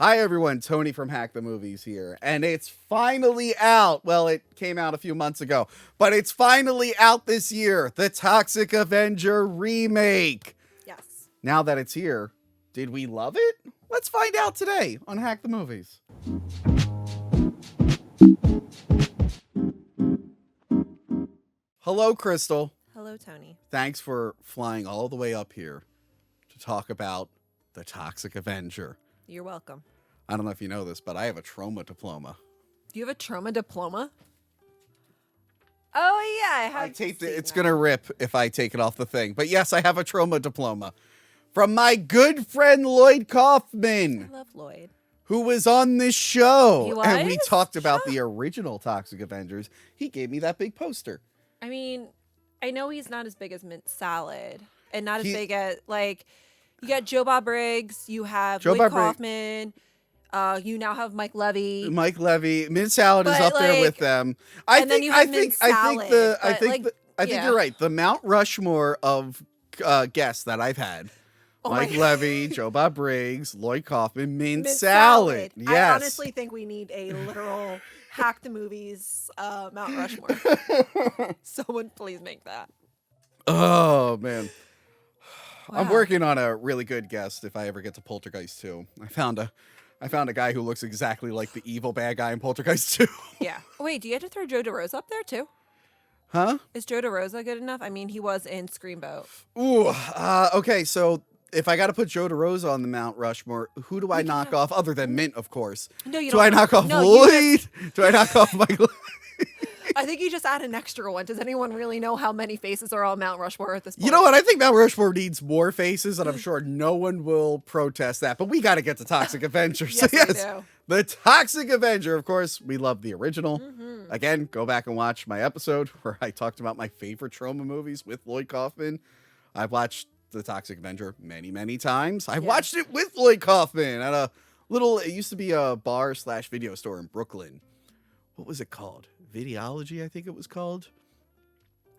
Hi everyone, Tony from Hack the Movies here, and it's finally out. Well, it came out a few months ago, but it's finally out this year. The Toxic Avenger remake. Yes. Now that it's here, did we love it? Let's find out today on Hack the Movies. Hello, Crystal. Hello, Tony. Thanks for flying all the way up here to talk about the Toxic Avenger. You're welcome. I don't know if you know this, but I have a trauma diploma. Do you have a trauma diploma? Oh, yeah, I have. I taped it. It's going to rip if I take it off the thing. But yes, I have a trauma diploma from my good friend Lloyd Kaufman. I love Lloyd. Who was on this show. He was? And we talked about the original Toxic Avengers. He gave me that big poster. I mean, I know he's not as big as Mint Salad. And not as big as, like, you got Joe Bob Briggs. You have Lloyd Kaufman. You now have Mike Levy. Mint Salad is up there with them. I think you're right. The Mount Rushmore of guests that I've had. Mike Levy, Joe Bob Briggs, Lloyd Kaufman, Mint Salad. Yes. I honestly think we need a literal Hack the Movies Mount Rushmore. Someone please make that. Oh, man. Wow. I'm working on a really good guest if I ever get to Poltergeist 2. I found a guy who looks exactly like the evil bad guy in Poltergeist 2. Yeah. Wait, do you have to throw Joe DeRosa up there too? Huh? Is Joe DeRosa good enough? I mean, he was in Screamboat. Ooh, okay, so if I got to put Joe DeRosa on the Mount Rushmore, who do I knock off other than Mint, of course? No, you do don't. I knock off Lloyd? Do I knock off Michael? I think you just add an extra one. Does anyone really know how many faces are on Mount Rushmore at this point? You know what? I think Mount Rushmore needs more faces, and I'm sure no one will protest that. But we got to get to Toxic Avenger. Yes, so yes, we do. The Toxic Avenger. Of course, we love the original. Mm-hmm. Again, go back and watch my episode where I talked about my favorite trauma movies with Lloyd Kaufman. I've watched the Toxic Avenger many, many times. I watched it with Lloyd Kaufman at a little, it used to be a bar/video store in Brooklyn. What was it called? Videology, I think it was called.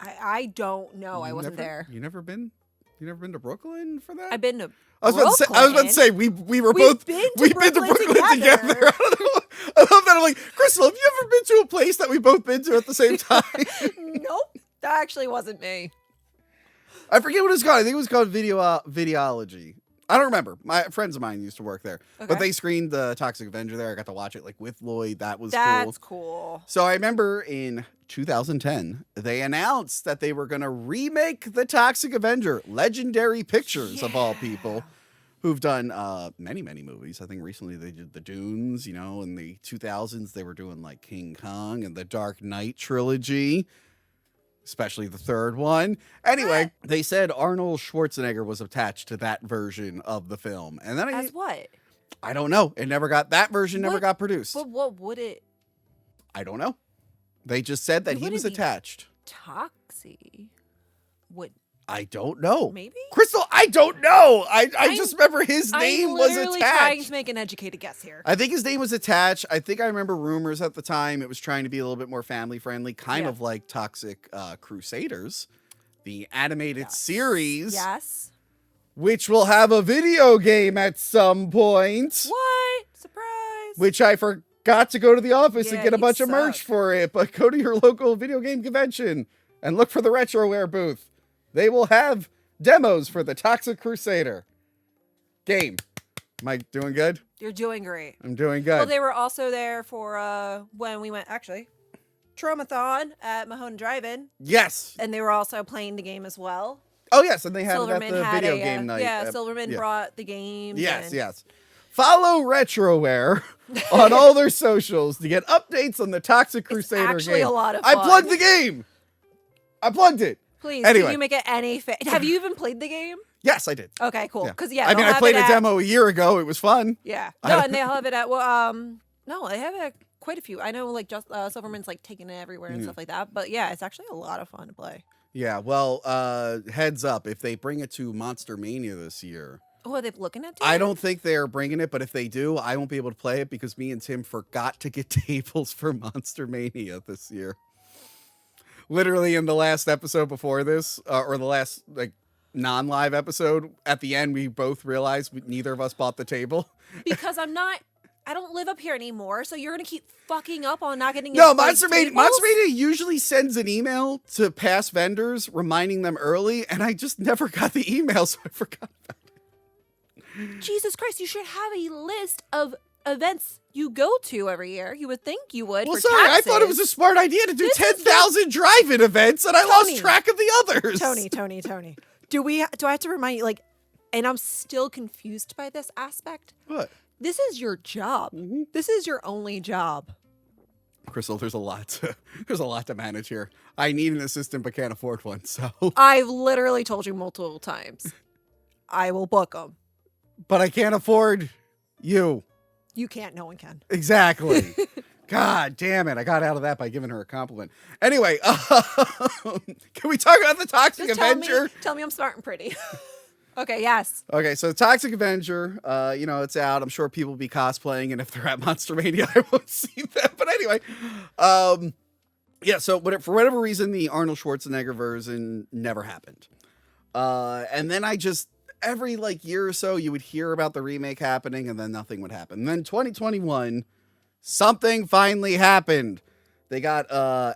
I don't know. I wasn't there. You never been to Brooklyn for that? I've been to I was about to say we've been to Brooklyn together. I don't know. I love that. I'm like, Crystal, have you ever been to a place that we both been to at the same time? Nope. That actually wasn't me. I forget what it's called. I think it was called Videology. I don't remember. My friends of mine used to work there. Okay. But they screened the Toxic Avenger there. I got to watch it like with Lloyd. That's cool. So I remember in 2010, they announced that they were going to remake the Toxic Avenger. Legendary Pictures, of all people, who've done many, many movies. I think recently they did The Dunes, in the 2000s. They were doing like King Kong and the Dark Knight trilogy. Especially the third one. Anyway, they said Arnold Schwarzenegger was attached to that version of the film. And then As what? I don't know. That version never got produced. But what would it? I don't know. They just said that he was attached. Toxie. What? I don't know. Maybe? Crystal, I don't know. I just remember his name was attached. I'm literally trying to make an educated guess here. I think his name was attached. I think I remember rumors at the time. It was trying to be a little bit more family friendly, kind of like Toxic Crusaders, the animated series. Yes. Which will have a video game at some point. What? Surprise. Which I forgot to go to the office and get a bunch of merch for it. But go to your local video game convention and look for the Retroware booth. They will have demos for the Toxic Crusader game. Am I doing good? You're doing great. I'm doing good. Well, they were also there for when we went, Traumathon at Mahone Drive-In. Yes. And they were also playing the game as well. Oh, yes. And they had Silverman it at the video game night. Yeah, Silverman brought the game. Yes. Follow Retroware on all their socials to get updates on the Toxic Crusader game. It's actually a lot of fun. I plugged the game. I plugged it. Please, anyway. Can you make it any Have you even played the game? Yes, I did. Okay, cool. Because I mean, I played a demo a year ago. It was fun. Yeah. No, and they have it at no, they have it at quite a few. I know just Silverman's like taking it everywhere and stuff like that. But yeah, it's actually a lot of fun to play. Yeah, well, heads up, if they bring it to Monster Mania this year. Oh, are they looking at it? I don't think they're bringing it, but if they do, I won't be able to play it because me and Tim forgot to get tables for Monster Mania this year. Literally in the last episode before this, or the last non-live episode, at the end, we both realized neither of us bought the table. Because I'm not I don't live up here anymore, so you're gonna keep fucking up on not getting No, Monster Mania usually sends an email to past vendors reminding them early, and I just never got the email, so I forgot about it. Jesus Christ, you should have a list of events you go to every year. You would think you would. Well, for sorry, taxes. I thought it was a smart idea to do 10,000 drive-in events, and I lost track of the others. Tony. Do I have to remind you, like, and I'm still confused by this aspect. What? This is your job. Mm-hmm. This is your only job. Crystal, there's a lot to manage here. I need an assistant but can't afford one, so. I've literally told you multiple times. I will book them. But I can't afford you. You can't. No one can. Exactly. God damn it. I got out of that by giving her a compliment. Anyway, can we talk about the Toxic Avenger? Tell me I'm smart and pretty. Okay, yes. Okay, so Toxic Avenger, it's out. I'm sure people will be cosplaying, and if they're at Monster Mania, I won't see them. But anyway, so for whatever reason, the Arnold Schwarzenegger version never happened. And then every year or so, you would hear about the remake happening, and then nothing would happen. And then 2021, something finally happened. They got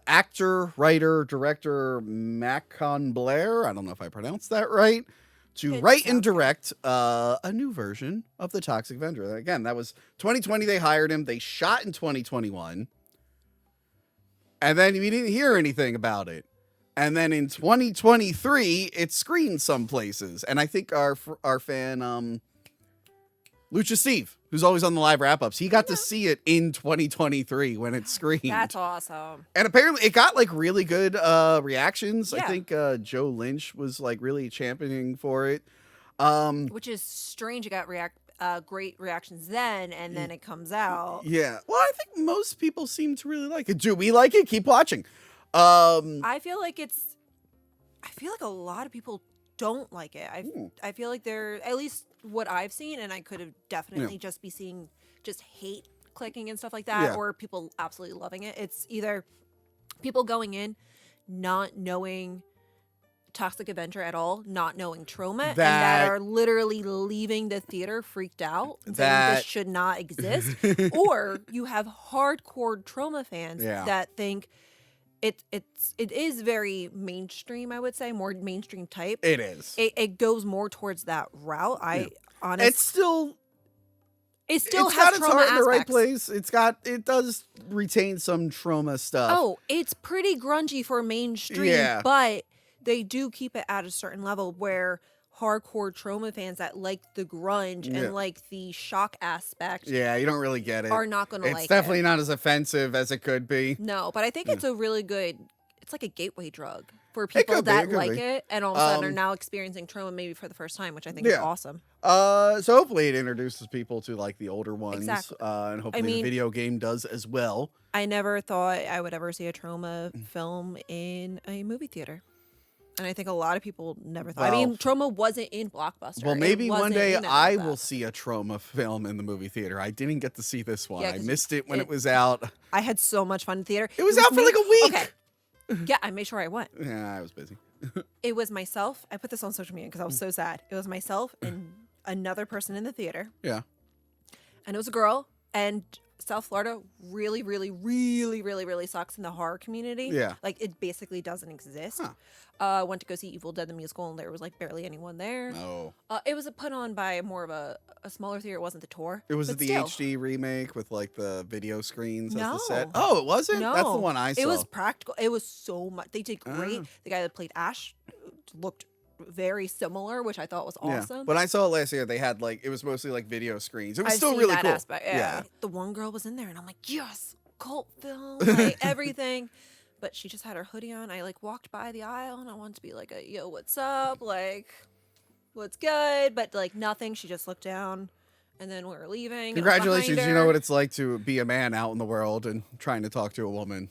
actor, writer, director Macon Blair, I don't know if I pronounced that right, to write and direct a new version of the Toxic Avenger. Again, that was 2020. They hired him. They shot in 2021. And then we didn't hear anything about it. And then in 2023, it screened some places. And I think our fan, Lucha Steve, who's always on the live wrap-ups, he got to see it in 2023 when it screened. That's awesome. And apparently it got really good reactions. Yeah. I think Joe Lynch was really championing for it. Which is strange. It got great reactions then, and then it comes out. Yeah. Well, I think most people seem to really like it. Do we like it? Keep watching. I feel like a lot of people don't like it. I feel like they're, at least what I've seen, and I could have definitely just be seeing just hate clicking and stuff like that, or people absolutely loving it. It's either people going in not knowing Toxic Avenger at all, not knowing trauma, and that are literally leaving the theater freaked out, saying this should not exist. Or you have hardcore trauma fans that think it is very mainstream, I would say, more mainstream type. It is. It goes more towards that route. Honestly, it still has got its trauma heart in the right aspects. place. It does retain some trauma stuff. Oh, it's pretty grungy for mainstream, but they do keep it at a certain level where hardcore trauma fans that like the grunge and like the shock aspect, you don't really get it, are not going to like it. It's definitely not as offensive as it could be. No, but I think it's a really good, it's like a gateway drug for people that like it and all of a sudden are now experiencing trauma maybe for the first time, which I think is awesome. So hopefully it introduces people to the older ones, exactly. And hopefully the video game does as well. I never thought I would ever see a trauma film in a movie theater. And I think a lot of people never thought. Well, trauma wasn't in Blockbuster. Well, maybe one day I will see a trauma film in the movie theater. I didn't get to see this one. I missed it when it was out. I had so much fun in theater. It was out for a week. Okay. Yeah, I made sure I went. Yeah, I was busy. It was myself. I put this on social media because I was so sad. It was myself and another person in the theater. Yeah. And it was a girl. And South Florida really, really, really, really, really sucks in the horror community. Yeah. It basically doesn't exist. Went to go see Evil Dead the musical, and there was barely anyone there. No. It was put on by more of a smaller theater. It wasn't the tour. It was the HD remake with the video screens as the set. Oh, it wasn't? No. That's the one I saw. It was practical. It was so much. They did great. The guy that played Ash looked very similar, which I thought was awesome. When I saw it last year, they had it was mostly video screens. It was still really cool. Aspect, yeah. The one girl was in there, and I'm like, yes, cult film, everything. But she just had her hoodie on. I walked by the aisle, and I wanted to be yo, what's up? What's good? But nothing. She just looked down, and then we were leaving. Congratulations! You know what it's like to be a man out in the world and trying to talk to a woman.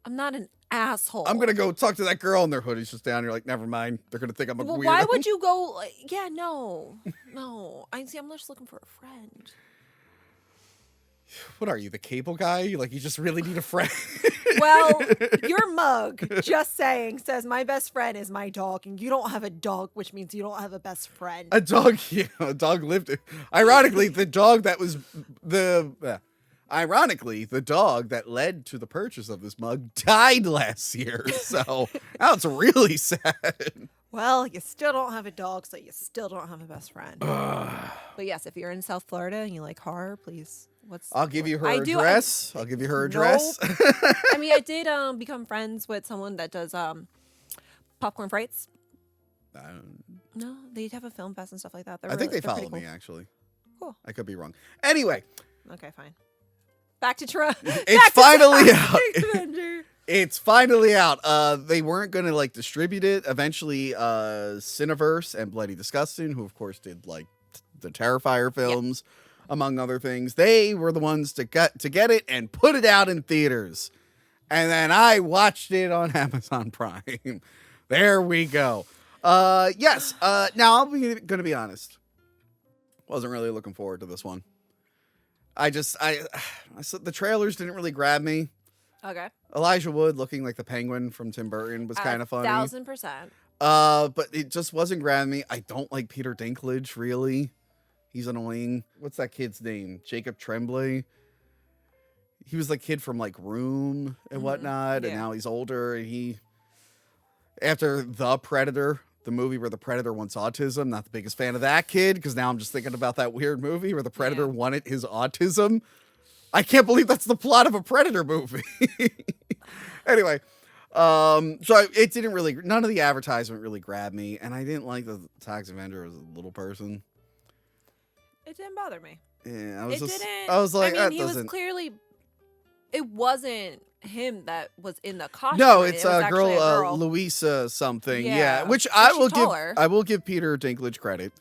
I'm not an asshole. I'm gonna go talk to that girl, and their hoodie's just down. You're like, never mind. They're gonna think I'm a weirdo. Why would you go? No. I'm just looking for a friend. What are you, the cable guy? You just really need a friend? Well, your mug, just saying, says my best friend is my dog, and you don't have a dog, which means you don't have a best friend. A dog, a dog lived. Ironically, the dog that was Ironically, the dog that led to the purchase of this mug died last year. So that's really sad. Well, you still don't have a dog, so you still don't have a best friend. But yes, if you're in South Florida and you like horror, please. I'll give you her address. I'll give you her address. I mean, I did become friends with someone that does popcorn frights. No, they have a film fest and stuff like that. I think they follow me, actually. Cool. I could be wrong. Anyway. Okay, fine. Back to Toronto. It's finally out. It's finally out. They weren't going to like distribute it. Eventually, Cineverse and Bloody Disgusting, who of course did like the Terrifier films, among other things, they were the ones to get it and put it out in theaters. And then I watched it on Amazon Prime. There we go. Yes. Now I'm going to be honest. Wasn't really looking forward to this one. I the trailers didn't really grab me. Okay. Elijah Wood looking like the Penguin from Tim Burton was kind of funny. 1000%. But it just wasn't grabbing me. I don't like Peter Dinklage, really. He's annoying. What's that kid's name? Jacob Tremblay. He was the kid from like Room and whatnot, and now he's older. And after The Predator, the movie where the Predator wants autism, not the biggest fan of that kid, because now I'm just thinking about that weird movie where the Predator wanted his autism. I can't believe that's the plot of a Predator movie. Anyway, so it didn't really, none of the advertisement really grabbed me, and I didn't like the Toxic Avenger as a little person. It didn't bother me. Yeah, I was like, I mean, he doesn't. was clearly, it wasn't him that was in the costume. No, it's a girl, Louisa something. Yeah, which I will give Peter Dinklage credit.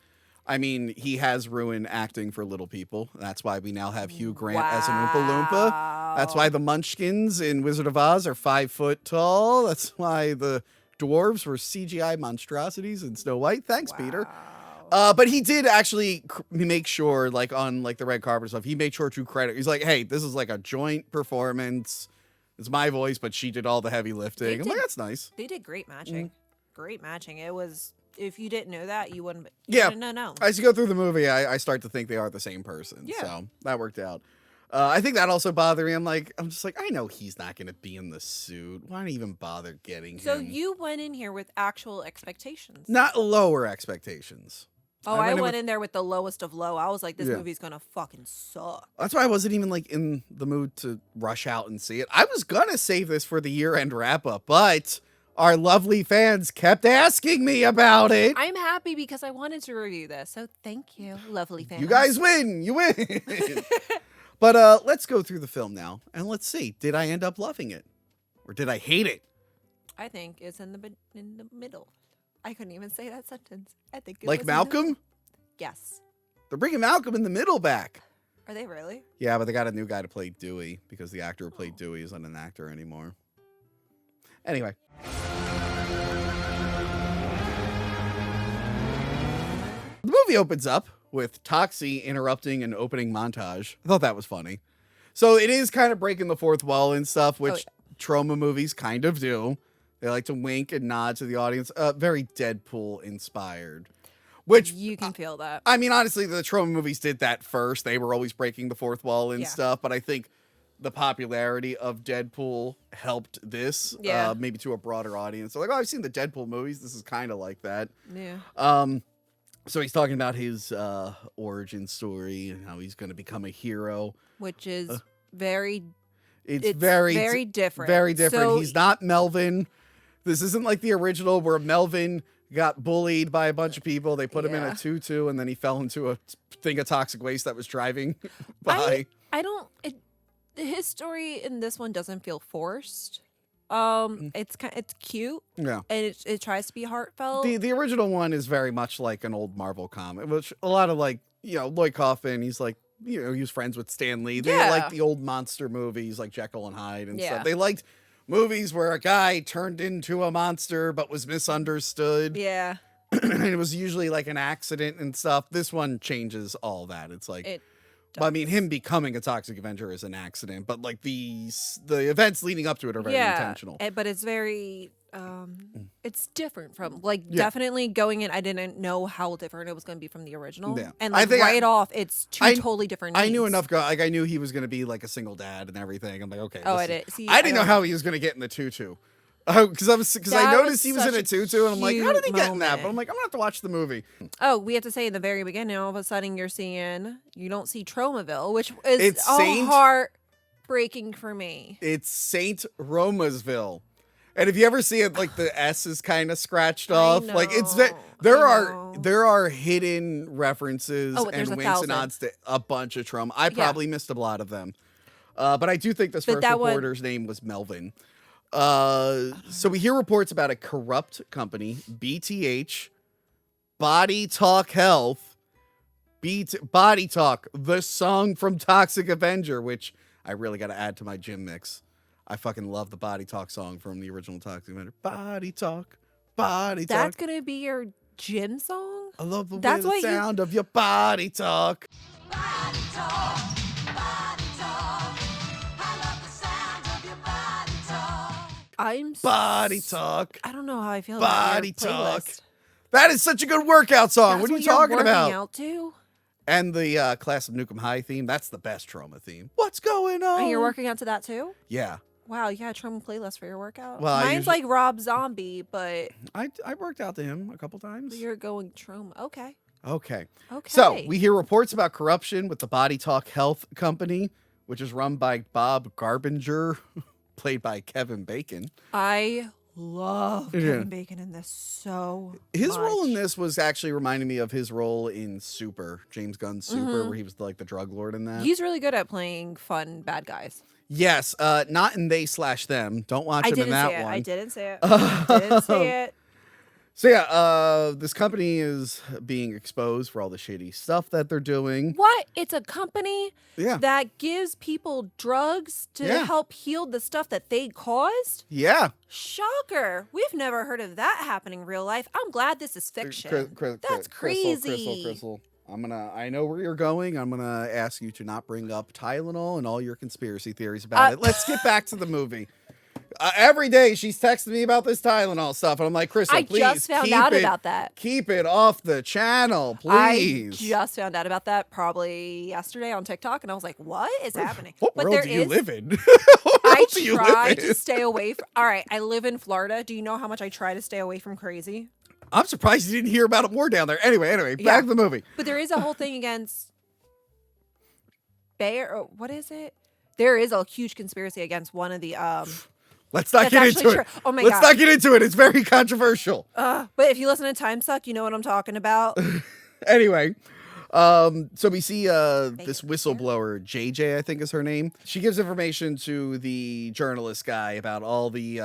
I mean, he has ruined acting for little people. That's why we now have Hugh Grant as an Oompa Loompa. That's why the Munchkins in Wizard of Oz are 5 foot tall. That's why the dwarves were CGI monstrosities in Snow White. Thanks, Peter. But he did actually make sure, like on like the red carpet stuff, he made sure to credit. He's like, hey, this is like a joint performance. It's my voice, but she did all the heavy lifting. I'm like, that's nice. They did great matching. Great matching. It was, if you didn't know that, you wouldn't. No. As you go through the movie, I start to think they are the same person. Yeah. So that worked out. I think that also bothered me. I'm just like, I know he's not going to be in the suit. Why even bother getting him? So you went in here with actual expectations. Not lower expectations. Oh, I went in there with the lowest of low. I was like, this movie's going to fucking suck. That's why I wasn't even like in the mood to rush out and see it. I was going to save this for the year-end wrap-up, but our lovely fans kept asking me about it. I'm happy because I wanted to review this. So thank you, lovely fans. You guys win. You win. But let's go through the film now, and let's see. Did I end up loving it? Or did I hate it? I think it's in the middle. I couldn't even say that sentence. I think it like was Malcolm? Yes. They're bringing Malcolm in the middle back. Are they really? Yeah, but they got a new guy to play Dewey because the actor who played Dewey isn't an actor anymore. Anyway. The movie opens up with Toxie interrupting an opening montage. I thought that was funny. So it is kind of breaking the fourth wall and stuff, which trauma movies kind of do. They like to wink and nod to the audience. Very Deadpool inspired. Which you can feel that. I mean, honestly, the trauma movies did that first. They were always breaking the fourth wall and stuff. But I think the popularity of Deadpool helped this, maybe to a broader audience. So like, oh, I've seen the Deadpool movies. This is kind of like that. Yeah. So he's talking about his origin story and how he's going to become a hero. Which is very... It's very different. Very different. So, he's not Melvin. This isn't like the original where Melvin got bullied by a bunch of people. They put him in a tutu, and then he fell into a thing of toxic waste that was driving by. His story in this one doesn't feel forced. It's cute. Yeah, and it tries to be heartfelt. The original one is very much like an old Marvel comic, which a lot of like Lloyd Kaufman. He's like he was friends with Stan Lee. They like the old monster movies like Jekyll and Hyde and stuff. They liked movies where a guy turned into a monster but was misunderstood. Yeah. And it was usually like an accident and stuff. This one changes all that. It's like, does. Well, I mean, him becoming a Toxic Avenger is an accident, but like the events leading up to it are very intentional. But it's very it's different from definitely going in. I didn't know how different it was going to be from the original, and like right off, it's two totally different names. I knew enough. Like I knew he was going to be like a single dad and everything. I'm like, okay. Oh, I did. See, I didn't know how he was going to get in the tutu. Because I noticed he was in a tutu, and I'm like, how did he get in that? But I'm like, I'm gonna have to watch the movie. Oh, we have to say in the very beginning, all of a sudden you don't see Tromaville, which is heartbreaking for me. It's Saint Romasville, and if you ever see it, like the S is kind of scratched off. Like there are hidden references and winks and nods to a bunch of trauma. I probably missed a lot of them, but I do think this first reporter's name was Melvin. So we hear reports about a corrupt company, BTH, Body Talk Health, Body Talk, the song from Toxic Avenger, which I really got to add to my gym mix. I fucking love the Body Talk song from the original Toxic Avenger. Body Talk, Body Talk. That's going to be your gym song? I love the sound of your body talk. Body talk. Body Talk. I don't know how I feel Body about your Talk. playlist. That is such a good workout song. What are you talking about? Out to? And the Class of Nukem High theme. That's the best trauma theme. What's going on? And you're working out to that too? Yeah. Wow, you got a trauma playlist for your workout? Well, mine's like Rob Zombie, but I worked out to him a couple times. You're going trauma. Okay. So we hear reports about corruption with the Body Talk Health Company, which is run by Bob Garbinger, played by Kevin Bacon. I love Kevin Bacon in this so His much. role in this was actually reminding me of his role in Super, James Gunn's Super, where he was like the drug lord in that. He's really good at playing fun bad guys. Yes, not in They/Them. Don't watch him in that one. I didn't say it. So yeah, this company is being exposed for all the shady stuff that they're doing. What? It's a company that gives people drugs to help heal the stuff that they caused? Yeah. Shocker. We've never heard of that happening in real life. I'm glad this is fiction. That's crazy. Crystal. I know where you're going. I'm gonna ask you to not bring up Tylenol and all your conspiracy theories about it. Let's get back to the movie. Every day she's texting me about this Tylenol stuff, and I'm like, Crystal, please. I just found out about that. Keep it off the channel, please. I just found out about that probably yesterday on TikTok, and I was like, what is happening? What world do you live in? I try to stay away from. All right, I live in Florida. Do you know how much I try to stay away from crazy? I'm surprised you didn't hear about it more down there. Anyway, back to the movie. But there is a whole thing against Bayer. What is it? There is a huge conspiracy against one of the. Let's not get into it. Oh my God. Let's not get into it. It's very controversial. But if you listen to Time Suck, you know what I'm talking about. Anyway, so we see this whistleblower, JJ, I think is her name. She gives information to the journalist guy about all the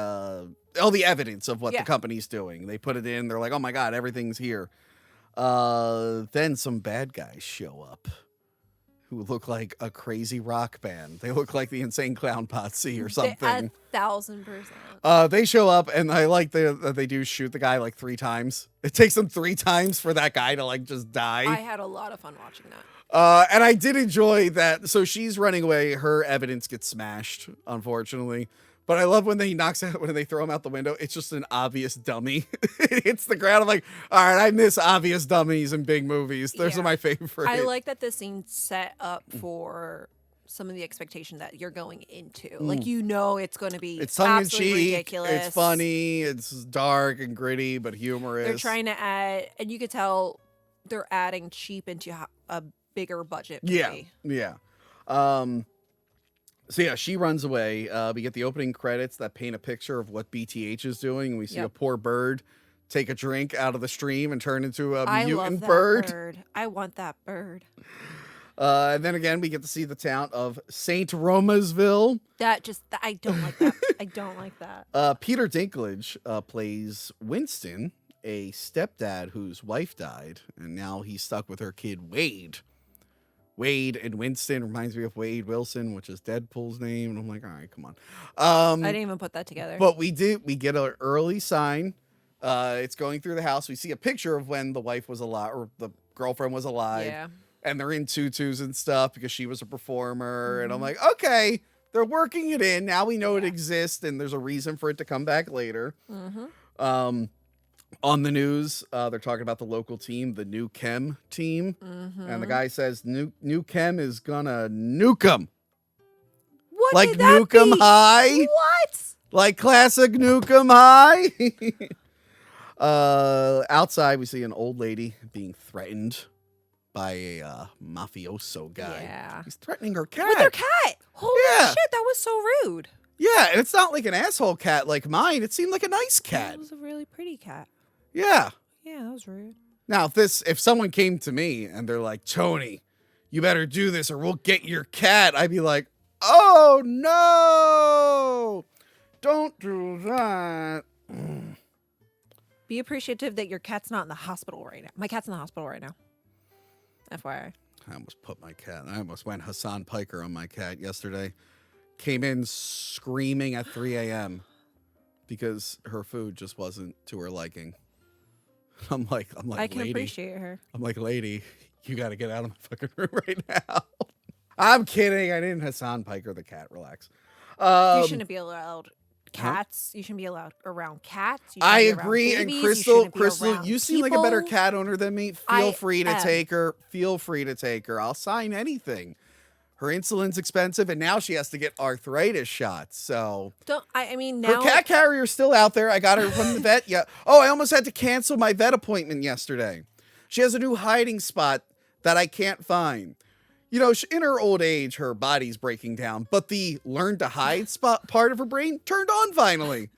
evidence of what the company's doing. They put it in. They're like, oh my God, everything's here. Then some bad guys show up who look like a crazy rock band. They look like the Insane Clown Posse or something. 1,000%. They show up, and I like that they do shoot the guy like 3 times. It takes them 3 times for that guy to like just die. I had a lot of fun watching that. And I did enjoy that. So she's running away. Her evidence gets smashed, unfortunately. But I love when they throw him out the window. It's just an obvious dummy. It hits the ground. I'm like, all right, I miss obvious dummies in big movies. Those are my favorite. I like that this scene set up for some of the expectation that you're going into. Like, you know, it's going to be absolutely ridiculous. It's funny. It's dark and gritty, but humorous. They're trying to add, and you could tell they're adding cheap into a bigger budget movie. Yeah. So yeah, she runs away. We get the opening credits that paint a picture of what BTH is doing. We see a poor bird take a drink out of the stream and turn into a mutant bird. I want that bird. And then again, we get to see the town of St. Romasville. I don't like that. I don't like that. Peter Dinklage plays Winston, a stepdad whose wife died, and now he's stuck with her kid, Wade. Wade and Winston reminds me of Wade Wilson, which is Deadpool's name. And I'm like, all right, come on. I didn't even put that together. But we get an early sign. It's going through the house. We see a picture of when the wife was alive, or the girlfriend was alive. Yeah. and they're in tutus and stuff because she was a performer. And I'm like, okay, they're working it in. Now we know it exists, and there's a reason for it to come back later. On the news, they're talking about the local team, the New Chem team. And the guy says, New Chem is gonna nuke 'em. What Like did that Nuke 'em be? High? What? Like classic Nuke 'em High? Outside, we see an old lady being threatened by a mafioso guy. Yeah. He's threatening her cat. With their cat. Holy Yeah. shit, that was so rude. Yeah, and it's not like an asshole cat like mine. It seemed like a nice cat. It was a really pretty cat. Yeah. Yeah, that was rude. Now, if someone came to me and they're like, Tony, you better do this or we'll get your cat, I'd be like, oh no, don't do that. Be appreciative that your cat's not in the hospital right now. My cat's in the hospital right now. FYI. I almost went Hassan Piker on my cat yesterday. Came in screaming at 3 a.m. because her food just wasn't to her liking. I'm like, I can lady. appreciate her. I'm like, lady, you got to get out of my fucking room right now. I'm kidding. I didn't Hassan Piker the cat. Relax. You shouldn't be allowed cats. You shouldn't be allowed around cats. You shouldn't I be around agree. And babies. Crystal, You shouldn't be you around seem like a better people. cat owner than me. I Feel free to am. take her. Feel free to take her. I'll sign anything. Her insulin's expensive, and now she has to get arthritis shots. So I mean, her now cat carrier's still out there. I got her from the vet. Yeah. Oh, I almost had to cancel my vet appointment yesterday. She has a new hiding spot that I can't find. You know, in her old age, her body's breaking down, but the learn to hide spot part of her brain turned on finally.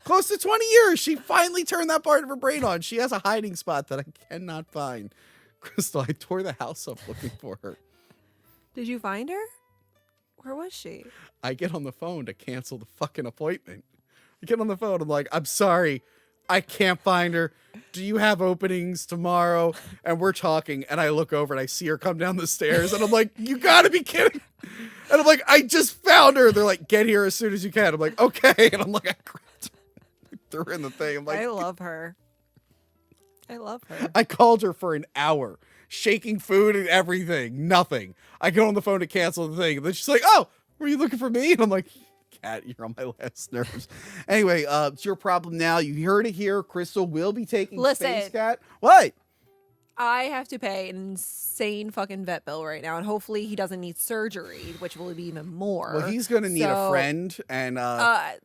Close to 20 years, she finally turned that part of her brain on. She has a hiding spot that I cannot find. Crystal, I tore the house up looking for her. Did you find her? Where was she? I get on the phone to cancel the fucking appointment. I get on the phone. I'm like, I'm sorry. I can't find her. Do you have openings tomorrow? And we're talking, and I look over and I see her come down the stairs, and I'm like, you gotta be kidding. And I'm like, I just found her. They're like, get here as soon as you can. I'm like, okay. And I'm like, I grabbed her, threw her in the thing. I'm like, I love her. I love her. I called her for an hour, shaking food and everything. Nothing. I get on the phone to cancel the thing. And then she's like, oh, were you looking for me? And I'm like, cat, you're on my last nerves. Anyway, it's your problem now. You heard it here. Crystal will be taking Space Cat. What? I have to pay an insane fucking vet bill right now, and hopefully he doesn't need surgery, which will be even more. Well, he's going to need a friend, and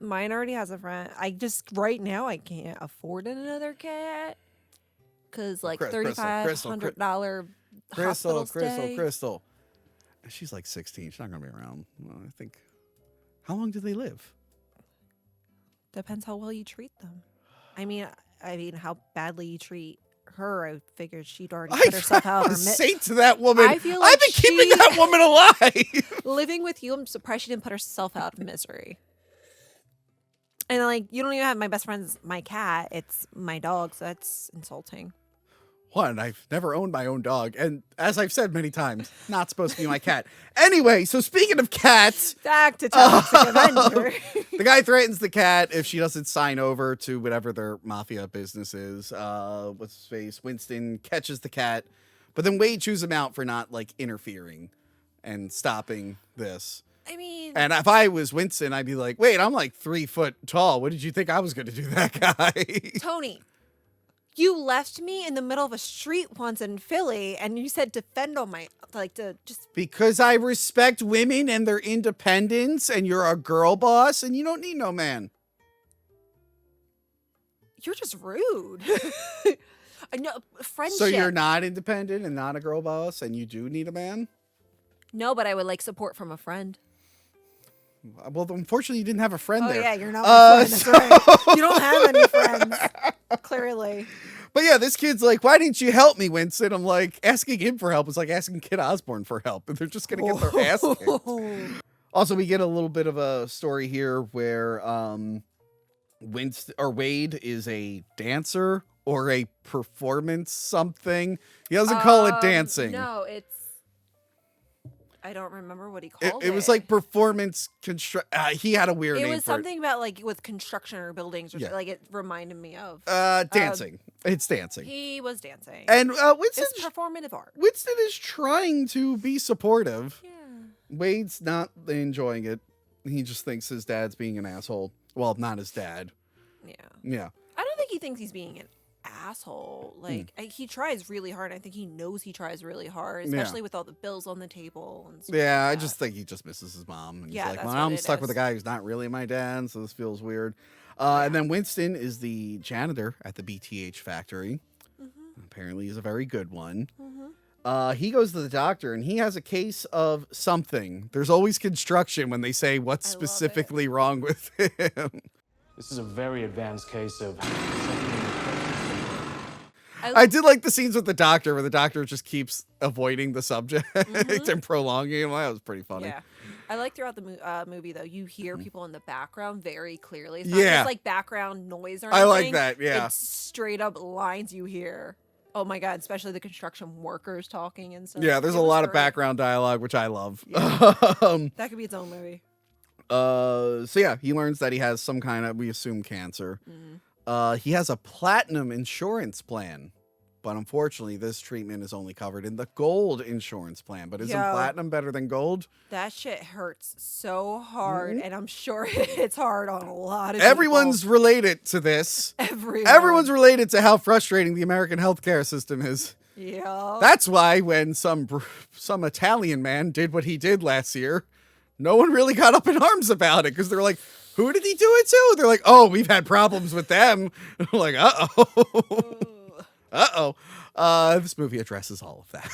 mine already has a friend. Right now I can't afford another cat because like $3,500 hospital stay. Crystal. She's like 16. She's not going to be around. Well, I think. How long do they live? Depends how well you treat them. I mean, how badly you treat her. I figured she'd already put herself out of her say to that woman, I feel like I've been keeping that woman alive. Living with you, I'm surprised she didn't put herself out of misery. And like, you don't even have my best friend's my cat. It's my dog, so that's insulting. One, I've never owned my own dog. And as I've said many times, not supposed to be my cat. Anyway, so speaking of cats. Back to Toxic Avenger. The guy threatens the cat if she doesn't sign over to whatever their mafia business is. What's his face? Winston catches the cat. But then Wade chews him out for not, like, interfering and stopping this. I mean. And if I was Winston, I'd be like, wait, I'm like 3 foot tall. What did you think I was going to do that guy? Tony. You left me in the middle of a street once in Philly, and you said defend on my, like, to just... Because I respect women and their independence, and you're a girl boss, and you don't need no man. You're just rude. I know, friendship. So you're not independent and not a girl boss, and you do need a man? No, but I would like support from a friend. Well, unfortunately, you didn't have a friend there. Oh, yeah, you're not my friend. That's right. You don't have any friends, clearly. But yeah, this kid's like, why didn't you help me, Winston? I'm like, asking him for help is like asking Kid Osborne for help. And they're just going to get their ass kicked. Also, we get a little bit of a story here where Wade is a dancer or a performance something. He doesn't call it dancing. No, it's... I don't remember what he called It was like performance construct. He had a weird name. It was for something about like with construction or buildings or Yeah. something. Like it reminded me of dancing. It's dancing. He was dancing. And Winston, It's performative art. Winston is trying to be supportive. Yeah. Wade's not enjoying it. He just thinks his dad's being an asshole. Well, not his dad. Yeah. Yeah. I don't think he thinks he's being an asshole. Like he tries really hard. I think he knows he tries really hard, especially with all the bills on the table and stuff. Yeah, like I just think he just misses his mom. And Yeah, he's like, that's well, what I'm it stuck with a is. guy who's not really my dad, so this feels weird. And then Winston is the janitor at the BTH factory. Apparently, he's a very good one. He goes to the doctor, and he has a case of something. There's always construction when they say what's I love it. specifically wrong with him. This is a very advanced case of. I did like the scenes with the doctor where the doctor just keeps avoiding the subject and prolonging it. That was pretty funny. Yeah. I like throughout the movie, though, you hear people in the background very clearly. It's not Yeah. just like background noise or anything. I like that, yeah. It's straight up lines you hear. Oh my God, especially the construction workers talking and stuff. Yeah, there's It a was lot of great. background dialogue, which I love. That could be its own movie. So yeah, he learns that he has some kind of, we assume, cancer. He has a platinum insurance plan, but unfortunately, this treatment is only covered in the gold insurance plan. But isn't Yo. platinum better than gold? That shit hurts so hard, and I'm sure it's hard on a lot of people. Everyone's related to this. Everyone's related to how frustrating the American healthcare system is. Yeah. That's why when some Italian man did what he did last year, no one really got up in arms about it because they're like, who did he do it to? They're like, oh, we've had problems with them. I'm like, uh-oh. Uh-oh. This movie addresses all of that.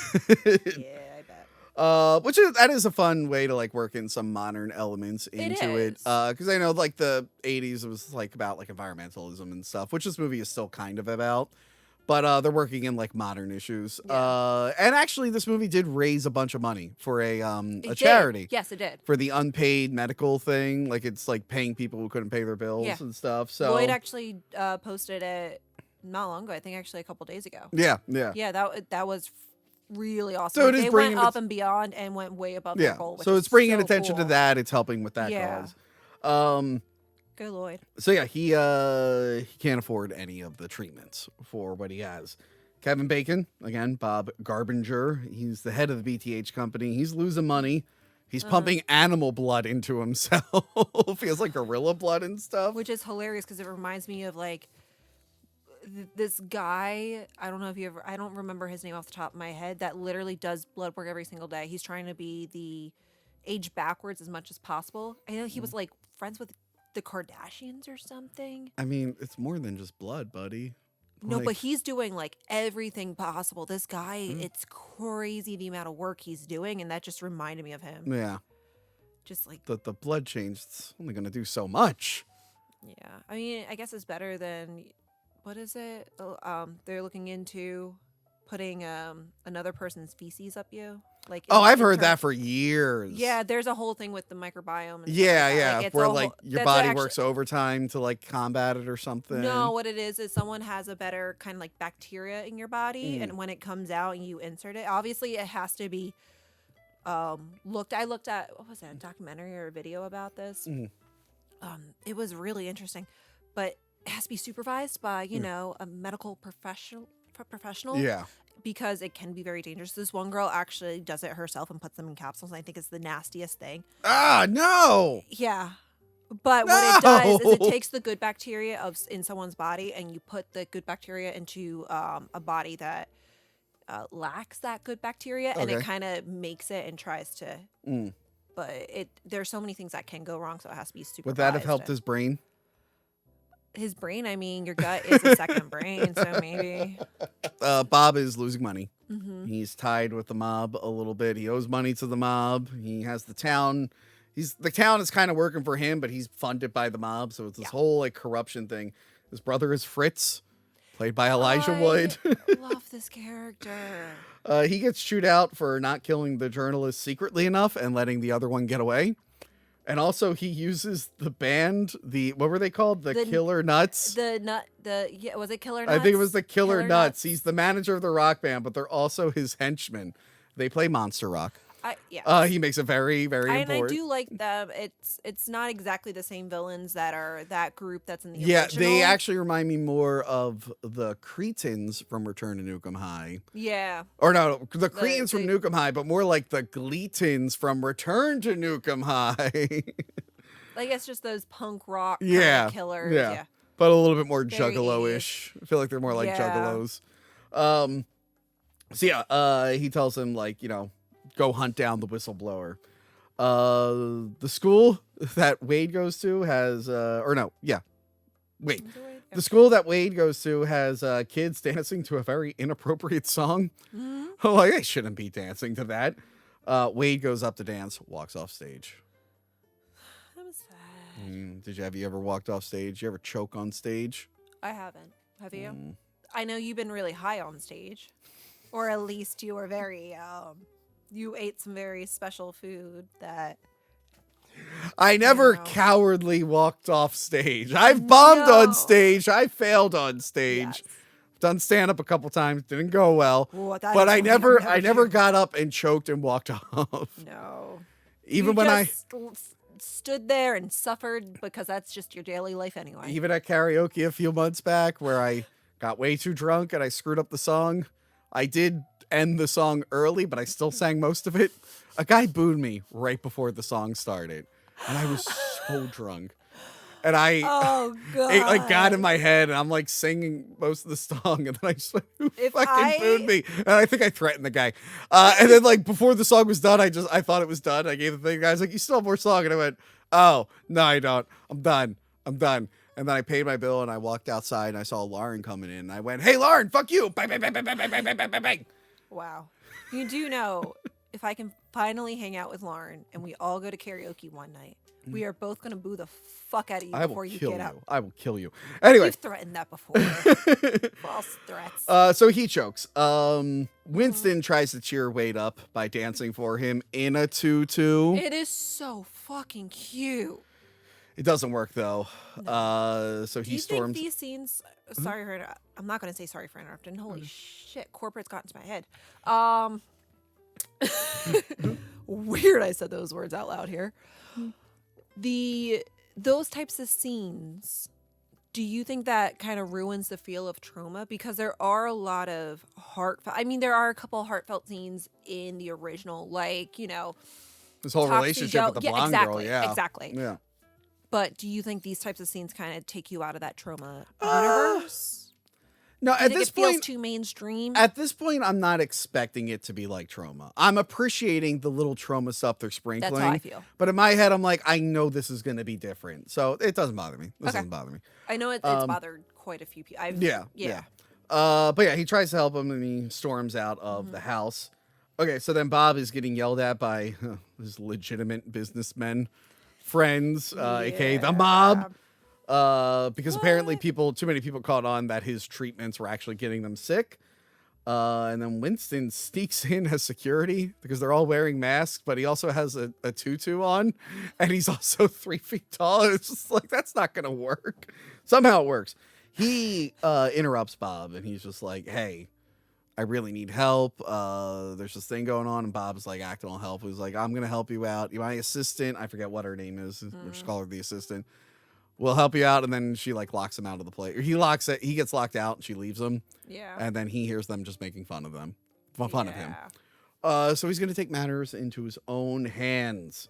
Yeah, I bet. That is a fun way to like work in some modern elements into it. is. Because I know like the 80s was like about like environmentalism and stuff, which this movie is still kind of about. But they're working in like modern issues. Yeah. And actually this movie did raise a bunch of money for a It did. charity. Yes, it did. For the unpaid medical thing. Like it's like paying people who couldn't pay their bills Yeah. and stuff. So Lloyd actually posted it not long ago. I think actually a couple days ago. yeah. Yeah, that was really awesome. So it is they bringing went it- up and beyond and went way above Yeah. their goal. Which So is it's bringing so attention to cool. that. It's helping with that Yeah. cause. Go Lloyd. So yeah, he can't afford any of the treatments for what he has. Kevin Bacon, again, Bob Garbinger. He's the head of the BTH company. He's losing money. He's pumping animal blood into himself. He has like gorilla blood and stuff. Which is hilarious because it reminds me of like this guy. I don't know if you ever. I don't remember his name off the top of my head. That literally does blood work every single day. He's trying to be the age backwards as much as possible. I know he was like friends with the Kardashians or something. I mean, it's more than just blood, buddy. No, Like- but he's doing like everything possible. This guy, it's crazy the amount of work he's doing, and that just reminded me of him. Yeah, Just like, the blood change, it's only going to do so much. yeah. I mean, I guess it's better than what is it? They're looking into putting another person's feces up you. Like, Oh, I've in heard that terms- for years. Yeah, there's a whole thing with the microbiome. And stuff Yeah, like that. yeah. Like, it's where a like whole- your that's body actu- works overtime to like combat it or something. No, what it is someone has a better kind of like bacteria in your body, Mm. and when it comes out and you insert it, obviously it has to be looked. I looked at what was that, a documentary or a video about this. Mhm. It was really interesting, but it has to be supervised by a medical professional. Yeah. Because it can be very dangerous. This one girl actually does it herself and puts them in capsules. And I think it's the nastiest thing. Ah, no. Yeah. But what it does is it No! takes the good bacteria in someone's body and you put the good bacteria into a body that lacks that good bacteria, and it Okay. kind of makes it and tries to. Mm. But there's so many things that can go wrong, so it has to be supervised. Would that have helped his brain? His brain? I mean, your gut is a second brain, so maybe. Bob is losing money. Mm-hmm. He's tied with the mob a little bit. He owes money to the mob. He has the town. The town is kind of working for him, but he's funded by the mob. So it's this whole like corruption thing. His brother is Fritz, played by Elijah Wood. I love this character. He gets chewed out for not killing the journalist secretly enough and letting the other one get away. And also he uses the band, what were they called? The Killer Nuts. Was it Killer Nuts? I think it was the Killer Nuts. He's the manager of the rock band, but they're also his henchmen. They play monster rock. Yeah. He makes it very, very And I important. do like them. It's not exactly the same villains that are that group that's in the Yeah, original. they actually remind me more of the Cretans from Return to Nukem High. Yeah. Or no, the Cretans from the- Nukem High, but more like the Gleetons from Return to Nukem High. I guess just those punk rock kind Yeah, of killers. yeah. Yeah. But a little bit more Very Juggalo-ish. I feel like they're more like Yeah. Juggalos. So yeah, he tells him, like, go hunt down the whistleblower. The school that Wade goes to has Wait. The school that Wade goes to has kids dancing to a very inappropriate song. Mm-hmm. Like, they shouldn't be dancing to that. Wade goes up to dance, walks off stage. That was sad. Have you ever walked off stage? You ever choke on stage? I haven't. Have you? I know you've been really high on stage, or at least you were very. You ate some very special food that. I never No. cowardly walked off stage. I've bombed No. on stage. I failed on stage. Yes. Done stand up a couple times, didn't go well. Ooh, that But is I something never I've never do. got up and choked and walked off. No. Even You when I just stood there and suffered because that's just your daily life anyway. even at karaoke a few months back where I got way too drunk and I screwed up the song. I did end the song early, but I still sang most of it. A guy booed me right before the song started. And I was so drunk. And I Oh god! it like got in my head, and I'm like singing most of the song, and then I just like, who If fucking booed me? And I think I threatened the guy. And then like before the song was done, I thought it was done. I gave the thing, guys like, you still have more song, and I went, oh no, I don't. I'm done. And then I paid my bill, and I walked outside, and I saw Lauren coming in, and I went, hey Lauren, fuck you! Bang bang bang bang bang bang bang bang bang bang. Wow. You do know, if I can finally hang out with Lauren and we all go to karaoke one night, we are both going to boo the fuck out of you I before will you kill get you. up. I will kill you. Anyway. You've threatened that before. False threats. So he chokes. Winston tries to cheer Wade up by dancing for him in a tutu. It is so fucking cute. It doesn't work though. So Do he you storms. think these scenes? Sorry for. I'm not going to say sorry for interrupting. Holy shit! Corporate's got into my head. Weird. I said those words out loud here. Those types of scenes. Do you think that kind of ruins the feel of trauma? Because there are a lot of heartfelt. I mean, there are a couple heartfelt scenes in the original, like This whole Toxic relationship with the yeah, blonde exactly, girl. Yeah. exactly. Yeah. But do you think these types of scenes kind of take you out of that trauma universe? No, Do you at think this it feels point, too mainstream? at this point, I'm not expecting it to be like trauma. I'm appreciating the little trauma stuff they're sprinkling. That's how I feel. But in my head, I'm like, I know this is going to be different, so it doesn't bother me. This Okay. doesn't bother me. I know it's bothered quite a few people. Yeah. But yeah, he tries to help him, and he storms out of the house. Okay, so then Bob is getting yelled at by his legitimate businessmen friends, aka the mob. Because apparently too many people caught on that his treatments were actually getting them sick. And then Winston sneaks in as security because they're all wearing masks, but he also has a tutu on, and he's also 3 feet tall. It's just like, that's not going to work. Somehow it works. He interrupts Bob, and he's just like, hey, I really need help. There's this thing going on, and Bob's like acting all helpful. He's like, I'm going to help you out. You're my assistant. I forget what her name is. We'll just call her the assistant. We'll help you out, and then she like locks him out of the place. He gets locked out, and she leaves him. Yeah. And then he hears them just making fun of him, fun of him. Yeah. So he's gonna take matters into his own hands.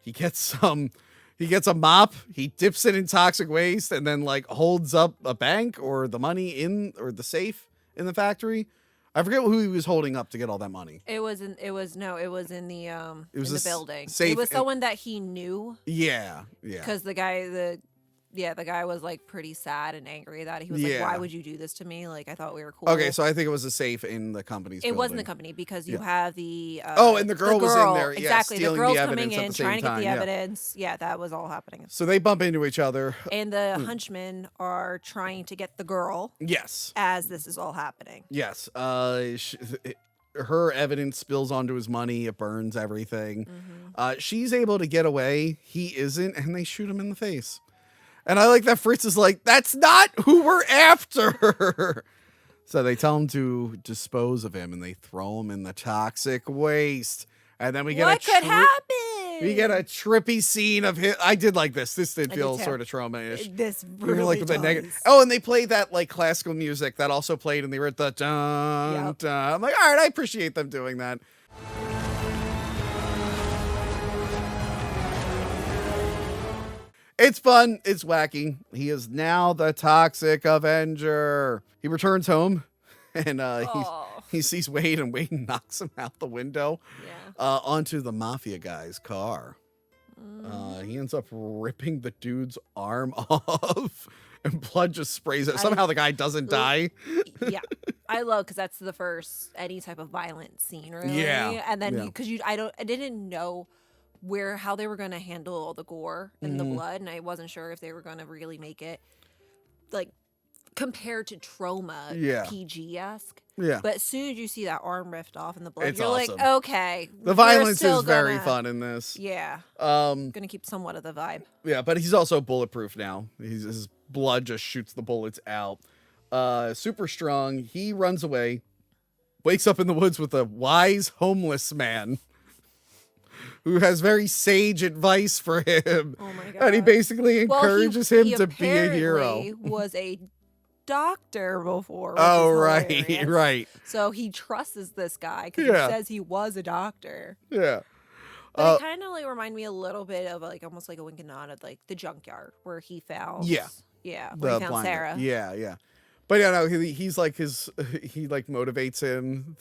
He gets a mop. He dips it in toxic waste, and then like holds up a bank or the money or the safe in the factory. I forget who he was holding up to get all that money. It was in the building. safe It was in- someone that he knew Yeah. because the guy was like pretty sad and angry that he was like, Yeah. why would you do this to me? Like, I thought we were cool. Okay, so I think it was a safe in the company's it wasn't building. the company because you Yeah. have the and the girl was in there, yeah, exactly. The stealing the girl's evidence coming at in the same trying to get time, the yeah. evidence. Yeah, that was all happening. So they bump into each other. And the hunchmen are trying to get the girl Yes. as this is all happening. Yes. Her evidence spills onto his money. It burns everything. She's able to get away. He isn't, and they shoot him in the face. And I like that Fritz is like, that's not who we're after. So they tell him to dispose of him, and they throw him in the toxic waste. And then we get what could happen? We get a trippy scene of him. I did like this. This did feel too. sort of trauma-ish. This You're really like a bit does. negative. Oh, and they play that like classical music that also played, and they were at the dun, Yep. dun. I'm like, all right, I appreciate them doing that. It's fun. It's wacky. He is now the Toxic Avenger. He returns home, and he sees Wade, and Wade knocks him out the window onto the mafia guy's car. He ends up ripping the dude's arm off, and blood just sprays it. Somehow the guy doesn't die. Yeah, I love because that's the first any type of violent scene, really. Yeah, and then yeah. because I didn't know how they were going to handle all the gore and the blood, and I wasn't sure if they were going to really make it like compared to Trauma PG-esque. Yeah. But as soon as you see that arm ripped off and the blood, It's you're awesome. like, okay, The we're violence still is very gonna- fun in this. Yeah, gonna keep somewhat of the vibe. Yeah, but he's also bulletproof now. His blood just shoots the bullets out. Super strong. He runs away, wakes up in the woods with a wise homeless man who has very sage advice for him. Oh my god! And he basically encourages him he to be a hero. apparently was a doctor before. which Oh, is right, hilarious. right. So he trusts this guy because Yeah. he says he was a doctor. Yeah. But it kind of like remind me a little bit of like almost like a wink and nod of like the junkyard where he found. Yeah. Yeah. Where he found blind guy. Sarah. Yeah, yeah. But yeah, no, he's like he like motivates him.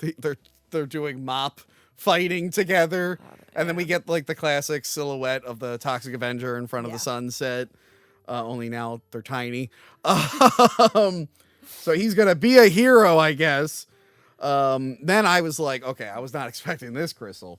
They're doing mop fighting together. And then we get like the classic silhouette of the Toxic Avenger in front of the sunset. Only now they're tiny. So he's gonna be a hero, I guess. Then I was like, okay, I was not expecting this, Crystal.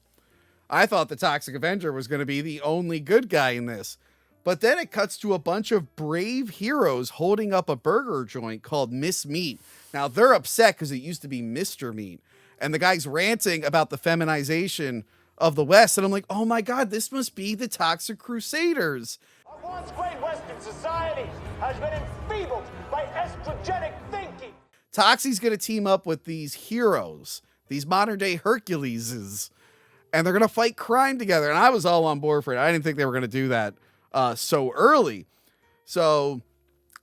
I thought the Toxic Avenger was gonna be the only good guy in this. But then it cuts to a bunch of brave heroes holding up a burger joint called Miss Meat. Now they're upset because it used to be Mr. Meat. And the guy's ranting about the feminization of the West. And I'm like, oh my God, this must be the Toxic Crusaders. Our once great Western society has been enfeebled by estrogenic thinking. Toxie's going to team up with these heroes, these modern day Herculeses, and they're going to fight crime together. And I was all on board for it. I didn't think they were going to do that so early. So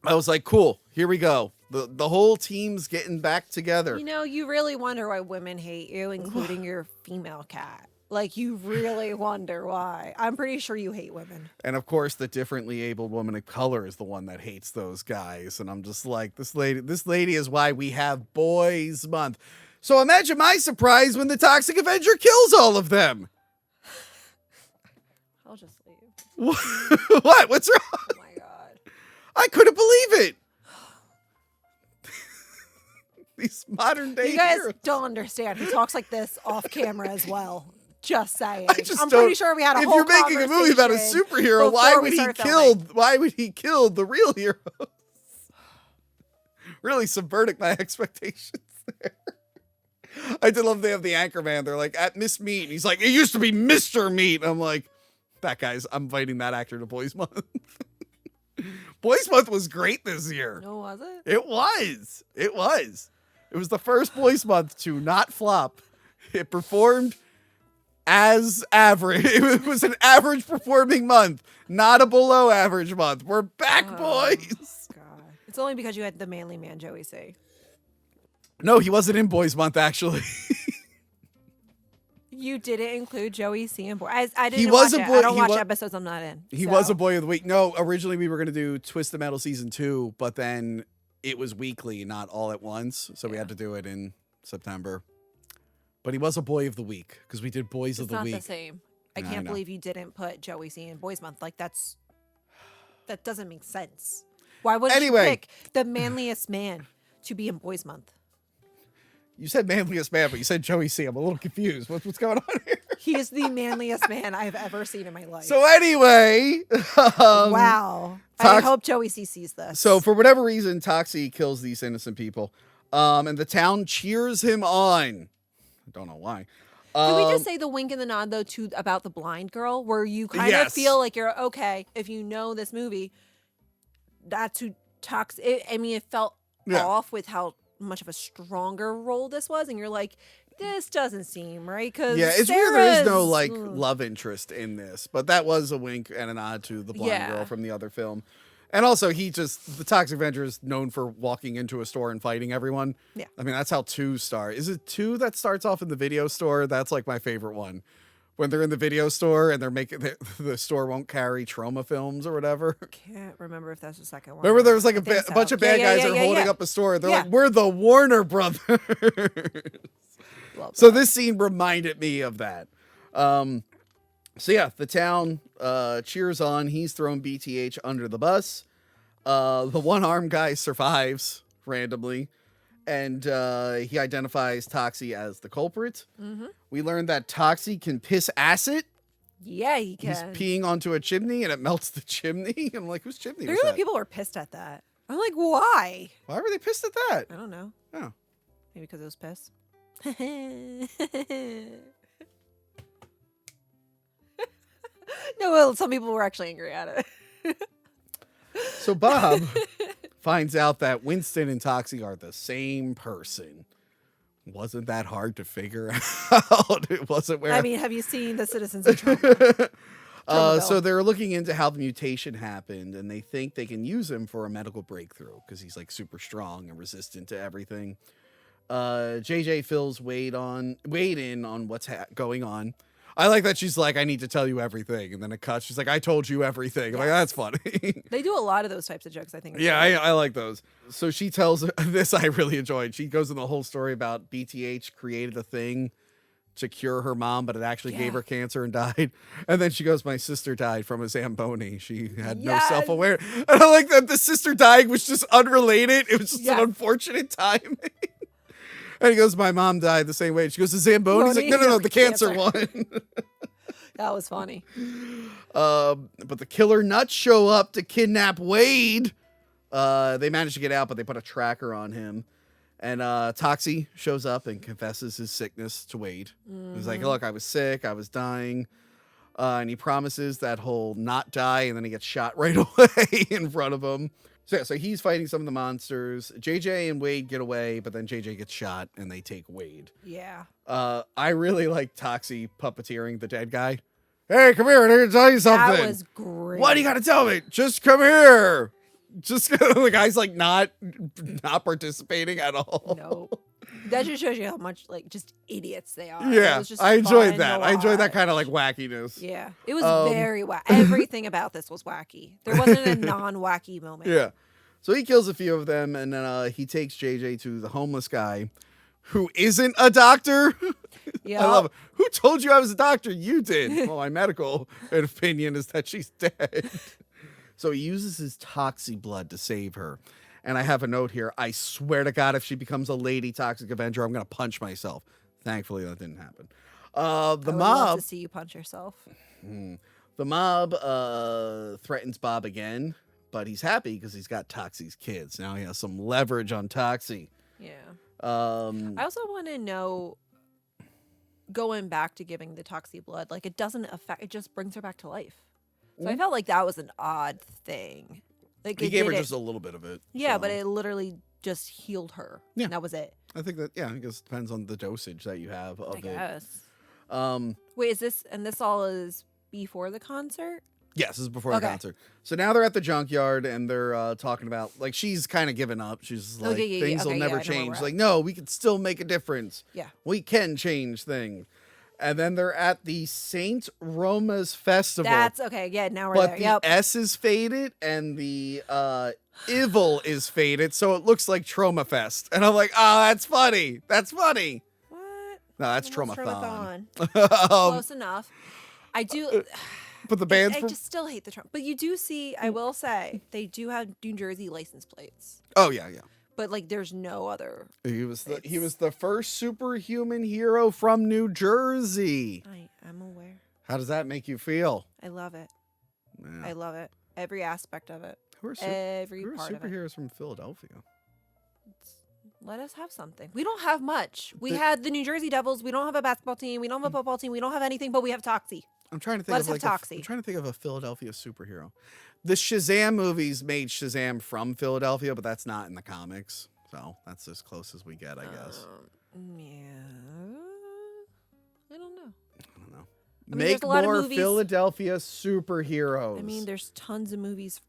I was like, cool, here we go. The whole team's getting back together. You know, you really wonder why women hate you, including your female cat. Like, you really wonder why. I'm pretty sure you hate women. And of course, the differently abled woman of color is the one that hates those guys. And I'm just like, this lady is why we have Boys Month. So imagine my surprise when the Toxic Avenger kills all of them. I'll just leave. What? What's wrong? Oh my god. I couldn't believe it. These modern day You guys heroes. don't understand. He talks like this off camera as well. Just saying. I just I'm don't- pretty sure we had a if whole you're making a movie about a conversation superhero, why before would we he started kill? filming. Why would he kill the real heroes? Really subverting my expectations there. I did love they have the anchor man. They're like at Miss Meat, and he's like, it used to be Mr. Meat. I'm like, I'm inviting that actor to Boys Month. Boys Month was great this year. No, was it? It was. It was. It was the first Boys Month to not flop. It performed as average. It was an average performing month, not a below average month. We're back, boys. God. It's only because you had the manly man, Joey C. No, he wasn't in Boys Month, actually. You didn't include Joey C. and boy. I didn't He watch was a it. boy- I don't he watch wa- episodes I'm not in. He so. was a boy of the week. No, originally we were going to do Twist the Metal season 2, but then it was weekly, not all at once. So we had to do it in September. But he was a boy of the week because we did Boys of It's the not Week. the same. I No, I can't know. believe you didn't put Joey C. in Boys Month. Like that doesn't make sense. Why would Anyway. you pick the manliest man to be in Boys Month? You said manliest man, but you said Joey C. I'm a little confused. What's going on here? He is the manliest man I've ever seen in my life. So anyway, wow. I Tox- hope Joey C sees this. So for whatever reason, Toxie kills these innocent people, and the town cheers him on. I don't know why. Can we just say the wink and the nod though to about the blind girl, where you kind Yes. of feel like you're okay if you know this movie. That's who I mean, it felt Yeah. off with how much of a stronger role this was, and you're like, this doesn't seem right. Because Yeah, it's weird there is no like love interest in this, but that was a wink and a nod to the blind girl from the other film. And also, the Toxic Avenger is known for walking into a store and fighting everyone. Yeah. I mean, that's how 2 starts. Is it 2 that starts off in the video store? That's like my favorite one. When they're in the video store and they're making the store won't carry trauma films or whatever. Can't remember if that's the second one. Remember, there was like a bunch of bad guys are holding up a store. They're like, "We're the Warner Brothers." So this scene reminded me of that. So yeah, the town cheers on. He's thrown BTH under the bus. The one-armed guy survives randomly, and he identifies Toxie as the culprit. Mm-hmm. We learned that Toxie can piss acid. Yeah, he can. He's peeing onto a chimney, and it melts the chimney. I'm like, whose chimney was Really, that? people were pissed at that. I'm like, why? Why were they pissed at that? I don't know. Oh. Maybe because it was piss. No, well, some people were actually angry at it. So Bob finds out that Winston and Toxie are the same person. Wasn't that hard to figure out? It wasn't where. I mean, have you seen the Citizens of Trauma? So they're looking into how the mutation happened, and they think they can use him for a medical breakthrough because he's like super strong and resistant to everything. JJ fills Wade in on what's going on. I like that she's like, I need to tell you everything. And then it cuts. She's like, I told you everything. I'm like, that's funny. They do a lot of those types of jokes, I think. Yeah, I like those. So she tells this I really enjoyed. She goes in the whole story about BTH created a thing to cure her mom, but it actually gave her cancer and died. And then she goes, my sister died from a Zamboni. She had no self-awareness. And I like that the sister dying was just unrelated. It was just an unfortunate timing. And he goes, my mom died the same way. She goes, the Zamboni? He's like, no, the cancer one. That was funny. But the killer nuts show up to kidnap Wade. They manage to get out, but they put a tracker on him. And Toxie shows up and confesses his sickness to Wade. He's like, look, I was sick. I was dying. And he promises that he'll not die. And then he gets shot right away in front of him. So he's fighting some of the monsters. JJ and Wade get away, but then JJ gets shot and they take Wade. Yeah. I really like Toxie puppeteering the dead guy. Hey, come here. I'm going to tell you something. That was great. Why do you got to tell me? Just come here. Just the guy's like not participating at all. No. That just shows you how much like just idiots they are. Yeah, I enjoyed that. I enjoyed that kind of like wackiness. Yeah, it was very wacky. Everything about this was wacky. There wasn't a non-wacky moment. Yeah. So he kills a few of them, and then he takes JJ to the homeless guy, who isn't a doctor. Yeah, I love it. Who told you I was a doctor? You did. Well, my medical opinion is that she's dead. So he uses his Toxie blood to save her. And I have a note here. I swear to God, if she becomes a lady Toxic Avenger, I'm going to punch myself. Thankfully, that didn't happen. I would love to see you punch yourself. The mob threatens Bob again, but he's happy because he's got Toxie's kids. Now he has some leverage on Toxie. Yeah. I also want to know, going back to giving the Toxie blood, like it doesn't affect, it just brings her back to life. So I felt like that was an odd thing. Like he gave her just a little bit of it. Yeah, so. But it literally just healed her. Yeah. And that was it. I think that, I guess it depends on the dosage that you have of it. I guess. Wait, is this all is before the concert? Yes, this is before the concert. So now they're at the junkyard and they're talking about, like, she's kind of given up. She's like, things will never change. Like, no, we can still make a difference. Yeah. We can change things. And then they're at the St. Roma's Festival. That's okay. Yeah, now we're there. But the S is faded and the Evil is faded, so it looks like Trauma Fest. And I'm like, oh, that's funny. That's funny. What? No, that's Traumathon. Close enough. I do. But the band's I just still hate the Trump. But you do see, I will say, they do have New Jersey license plates. Oh, yeah. But like, there's no other. He was the first superhuman hero from New Jersey. I'm aware. How does that make you feel? I love it. Yeah. I love it. Every aspect of it. Who are superheroes from Philadelphia? Let us have something. We don't have much. We had the New Jersey Devils. We don't have a basketball team. We don't have a football team. We don't have anything, but we have Toxie. I'm trying to think I'm trying to think of a Philadelphia superhero. The Shazam movies made Shazam from Philadelphia, but that's not in the comics. So that's as close as we get, I guess. Yeah. Make there's a lot of more movies. Philadelphia superheroes. I mean, there's tons of movies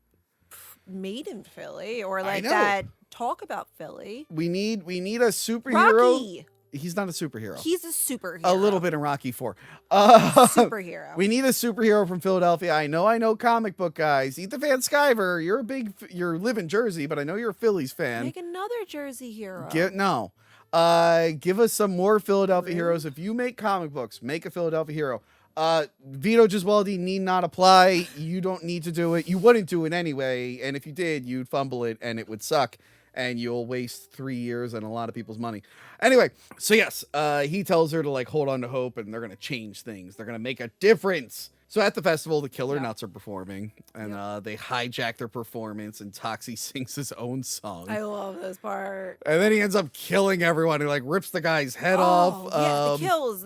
made in Philly or like know. that talk about Philly. we need a superhero. Rocky. He's not a superhero. He's a superhero. A little bit in Rocky 4. Superhero. We need a superhero from Philadelphia. I know comic book guys. Ethan Van Sciver, you live in Jersey, but I know you're a Phillies fan. Make another Jersey hero. Give us some more Philadelphia heroes. If you make comic books, make a Philadelphia hero. Vito Gesualdi need not apply. You don't need to do it. You wouldn't do it anyway. And if you did, you'd fumble it and it would suck. And you'll waste 3 years and a lot of people's money. Anyway, so yes, he tells her to like hold on to hope and they're going to change things. They're going to make a difference. So at the festival, the Killer Nuts are performing and they hijack their performance and Toxie sings his own song. I love this part. And then he ends up killing everyone. He like rips the guy's head off. Yeah, the kills.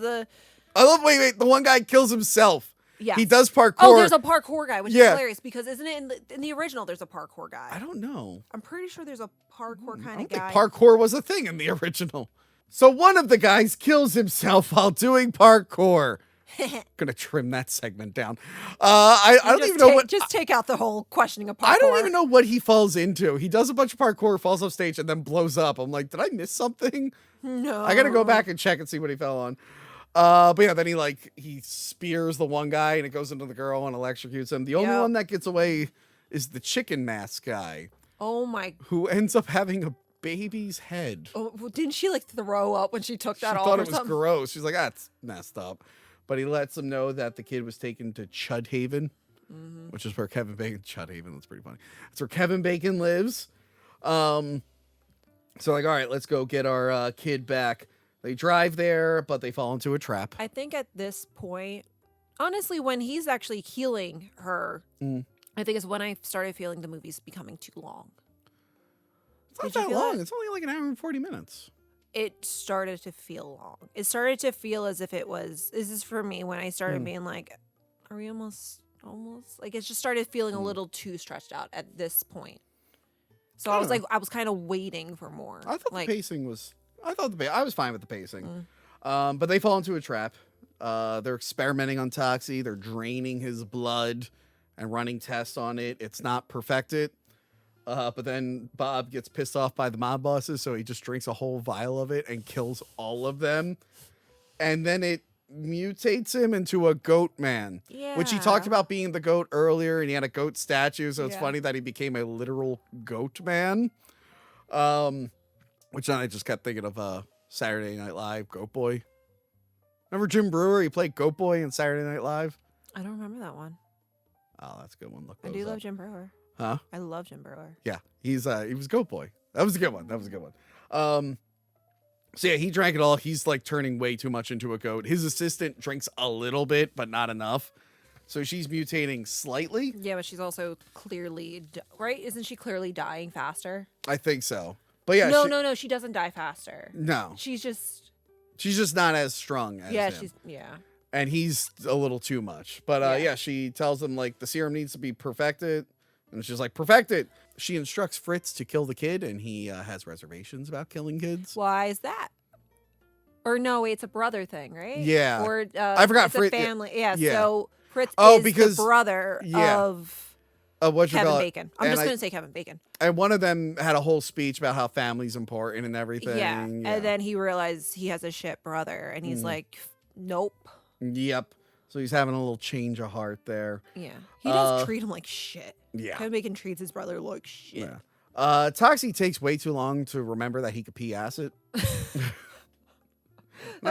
I love, wait, the one guy kills himself. Yeah. He does parkour. Oh, there's a parkour guy, which is Yeah. hilarious because isn't it in the original there's a parkour guy? I don't know. I'm pretty sure there's a parkour I kind don't of guy. think parkour was a thing in the original. So one of the guys kills himself while doing parkour. Gonna trim that segment down. I don't even know what. Just take out the whole questioning of parkour. I don't even know what he falls into. He does a bunch of parkour, falls off stage, and then blows up. I'm like, did I miss something? No. I gotta go back and check and see what he fell on. But yeah, then he spears the one guy and it goes into the girl and electrocutes him. The only one that gets away is the chicken mask guy. Oh my! Who ends up having a baby's head. Oh, well, didn't she like throw up when she took that off? She thought or it was something? gross. She's like, that's messed up. But he lets them know that the kid was taken to Chud Haven, which is where Kevin Bacon. Chud Haven. That's pretty funny. It's where Kevin Bacon lives. So like, all right, let's go get our kid back. They drive there, but they fall into a trap. I think at this point, honestly, when he's actually healing her, I think is when I started feeling the movie's becoming too long. It's not Did you that feel long. that? It's only like an hour and 40 minutes. It started to feel long. It started to feel as if it was. This is for me when I started being like, "Are we almost?" Like it just started feeling a little too stretched out at this point. So I was like, I was kind of waiting for more. I thought like, the pacing was. I was fine with the pacing. But they fall into a trap. They're experimenting on Toxie. They're draining his blood and running tests on it. It's not perfected. But then Bob gets pissed off by the mob bosses, so he just drinks a whole vial of it and kills all of them. And then it mutates him into a goat man. Yeah. Which he talked about being the goat earlier, and he had a goat statue, so it's Yeah. funny that he became a literal goat man. Which then I just kept thinking of Saturday Night Live, Goat Boy. Remember Jim Brewer? He played Goat Boy in Saturday Night Live. I don't remember that one. Oh, that's a good one. Look I those do up. love Jim Brewer. Huh? I love Jim Brewer. Yeah, he was Goat Boy. That was a good one. So yeah, he drank it all. He's like turning way too much into a goat. His assistant drinks a little bit, but not enough. So she's mutating slightly. Yeah, but she's also clearly right. Isn't she clearly dying faster? I think so. But yeah, No. She doesn't die faster. No, She's just not as strong as him. And he's a little too much. But yeah, she tells him like the serum needs to be perfected. And she's like, perfected. She instructs Fritz to kill the kid, and he has reservations about killing kids. Why is that? Or no, wait, it's a brother thing, right? Yeah. Or I forgot it's Fritz. a family. Yeah. Yeah. So Fritz Oh, is because- the brother of Kevin Bacon. I'm just gonna say Kevin Bacon. And one of them had a whole speech about how family's important and everything. Yeah. And then he realized he has a shit brother, and he's like, nope. Yep. So he's having a little change of heart there. Yeah. He does treat him like shit. Yeah. Kevin Bacon treats his brother like shit. Yeah. Toxie takes way too long to remember that he could pee acid. That's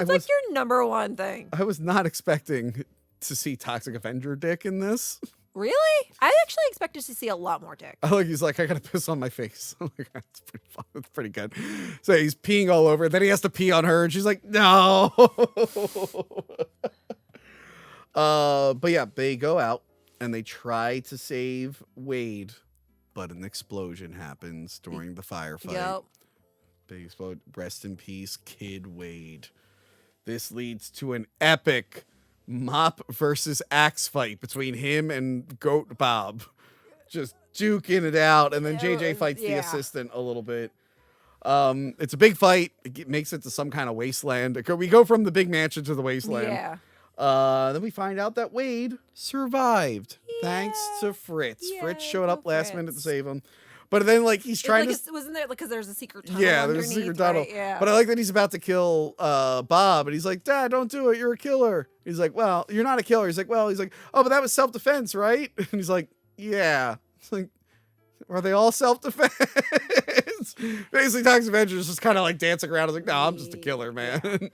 like your number one thing. I was not expecting to see Toxic Avenger dick in this. Really? I actually expected to see a lot more dick. Oh, he's like, I gotta piss on my face. I'm like, that's pretty fun. That's pretty good. So he's peeing all over. Then he has to pee on her, and she's like, no. But yeah, they go out and they try to save Wade, but an explosion happens during the firefight. Yep. They explode. Rest in peace, Kid Wade. This leads to an epic mop versus axe fight between him and Goat Bob. Just duking it out. And then JJ fights the assistant a little bit. It's a big fight. It makes it to some kind of wasteland. We go from the big mansion to the wasteland. Yeah. Then we find out that Wade survived thanks to Fritz. Yeah, Fritz showed up last Fritz. minute to save him. But then, like, he's trying to... Wasn't there, because there's a secret tunnel Yeah, there's a underneath, secret tunnel. right? Yeah. But I like that he's about to kill Bob, and he's like, Dad, don't do it. You're a killer. He's like, well, you're not a killer. He's like, oh, but that was self-defense, right? And he's like, yeah. It's like, are they all self-defense? Basically, Toxic Avenger is just kind of like dancing around. I was like, no, I'm just a killer, man.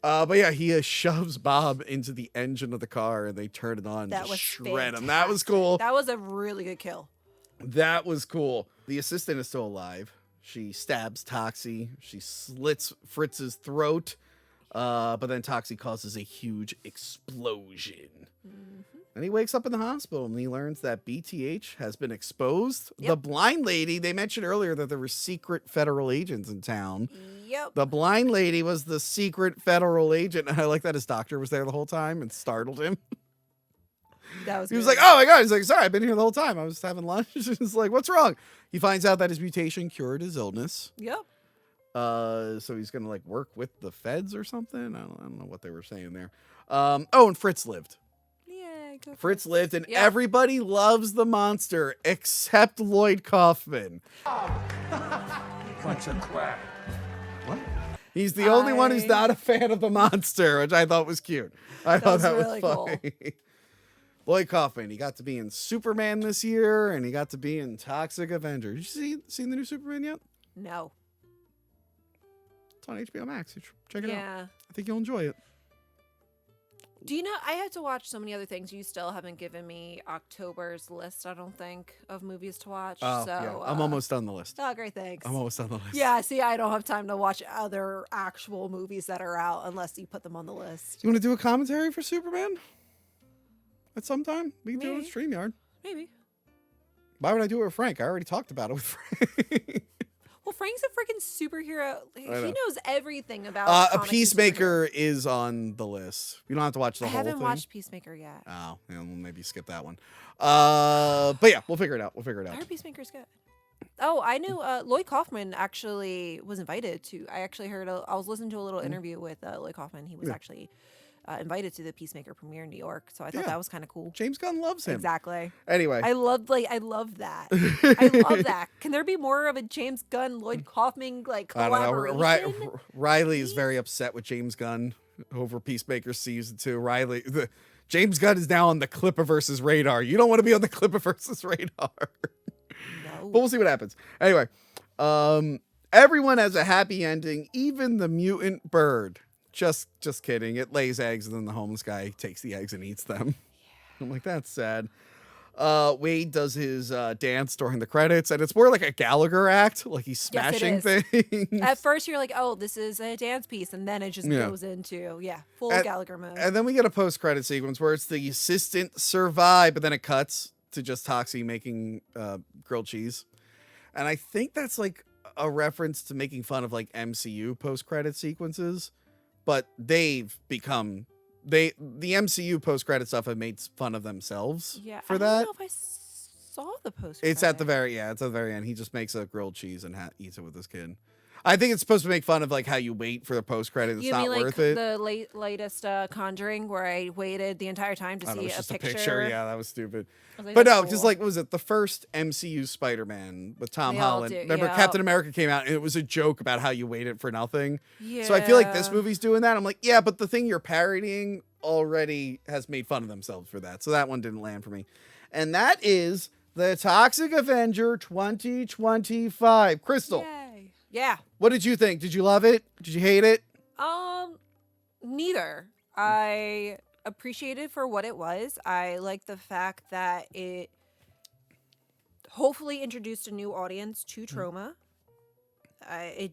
But yeah, he shoves Bob into the engine of the car, and they turn it on That to was shred him. That was cool. That was a really good kill. That was cool. The assistant is still alive. She stabs Toxie. She slits Fritz's throat. But then Toxie causes a huge explosion. And he wakes up in the hospital and he learns that BTH has been exposed. Yep. The blind lady, they mentioned earlier that there were secret federal agents in town. Yep. The blind lady was the secret federal agent. And I like that his doctor was there the whole time and startled him. That was He was good. like, oh my God. He's like, sorry, I've been here the whole time. I was having lunch. He's like, what's wrong? He finds out that his mutation cured his illness. Yep. So he's going to like work with the feds or something. I don't know what they were saying there. And Fritz lived. Yeah. Go Fritz lived, and Yeah. everybody loves the monster except Lloyd Kaufman. Bunch of crap. What? He's the only one who's not a fan of the monster, which I thought was cute. I thought was that was really funny. Lloyd Kaufman, he got to be in Superman this year, and he got to be in Toxic Avenger. Did you seen the new Superman yet? No. It's on HBO Max. You should check it out. Yeah. I think you'll enjoy it. Do you know, I had to watch so many other things. You still haven't given me October's list, I don't think, of movies to watch. Oh, so yeah. I'm almost on the list. Oh, great, thanks. I'm almost on the list. Yeah, see, I don't have time to watch other actual movies that are out unless you put them on the list. You want to do a commentary for Superman? At some time? We can do it on Maybe. StreamYard. Maybe. Why would I do it with Frank? I already talked about it with Frank. Well, Frank's a freaking superhero. He know. knows everything about A comics and Peacemaker is on the list. You don't have to watch the superheroes. I whole thing. haven't watched Peacemaker yet. Oh, yeah, we'll maybe skip that one. But yeah, we'll figure it out. I heard Peacemaker's good. Oh, I knew Lloyd Kaufman actually was invited to. I actually heard. I was listening to a little interview with Lloyd Kaufman. He was actually invited to the Peacemaker premiere in New York. So I thought that was kind of cool. James Gunn loves him. Exactly. Anyway. I love that. I love that. Can there be more of a James Gunn Lloyd Kaufman like I don't collaboration? know. Riley is very upset with James Gunn over Peacemaker season 2. James Gunn is now on the Clipperverse's radar. You don't want to be on the Clipperverse's radar. No. But we'll see what happens. Anyway, everyone has a happy ending, even the mutant bird. Just kidding. It lays eggs, and then the homeless guy takes the eggs and eats them. Yeah. I'm like, that's sad. Wade does his dance during the credits, and it's more like a Gallagher act, like he's smashing things. At first, you're like, "Oh, this is a dance piece," and then it just goes into full Gallagher mode. And then we get a post-credit sequence where it's the assistant survive, but then it cuts to just Toxie making grilled cheese, and I think that's like a reference to making fun of like MCU post-credit sequences. But they've become the MCU post credit stuff have made fun of themselves for that. I don't know if I saw the post. It's at the very end. He just makes a grilled cheese and eats it with his kid. I think it's supposed to make fun of like how you wait for the post credit. It's you not mean like worth it. the latest Conjuring where I waited the entire time to see just a a picture? picture. Yeah, that was stupid. Like, But that's no, just cool. like was it the first MCU Spider-Man with Tom They all Holland? do, Remember yeah. Captain America came out and it was a joke about how you waited for nothing. Yeah. So I feel like this movie's doing that. I'm like, yeah, but the thing you're parodying already has made fun of themselves for that. So that one didn't land for me. And that is the Toxic Avenger 2025. Crystal. Yay. Yeah. What did you think? Did you love it? Did you hate it? Neither. I appreciate it for what it was. I like the fact that it hopefully introduced a new audience to trauma. I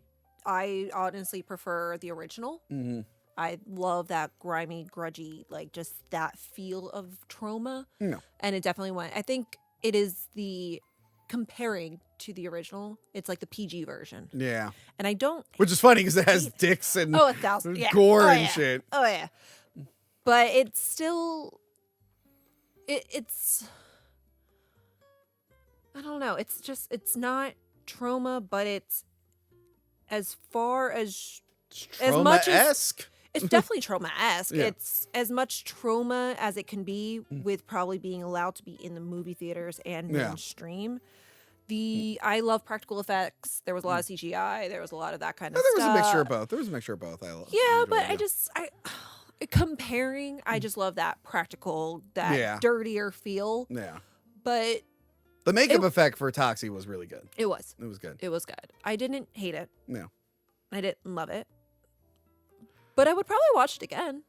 honestly prefer the original. Mm-hmm. I love that grimy, grudgy, like just that feel of trauma. No. And it definitely went. I think it is the comparing to the original. It's like the PG version. Yeah. And I don't. Which is funny because it has dicks and 1,000. Yeah. gore Oh, and yeah. shit. Oh yeah. But it's still. It's. I don't know. It's just. It's not trauma, but it's as far as much as Trauma-esque. It's definitely trauma-esque. Yeah. It's as much trauma as it can be with probably being allowed to be in the movie theaters and Yeah. mainstream. I love practical effects. There was a lot of CGI. There was a lot of that kind of There stuff. was a mixture of both. There was a mixture of both. Yeah, enjoyed but it. I comparing, I just love that practical, that Yeah. dirtier feel. Yeah. But The makeup effect for Toxie was really good. it was. It was good. It was good. I didn't hate it. No. I didn't love it. But I would probably watch it again.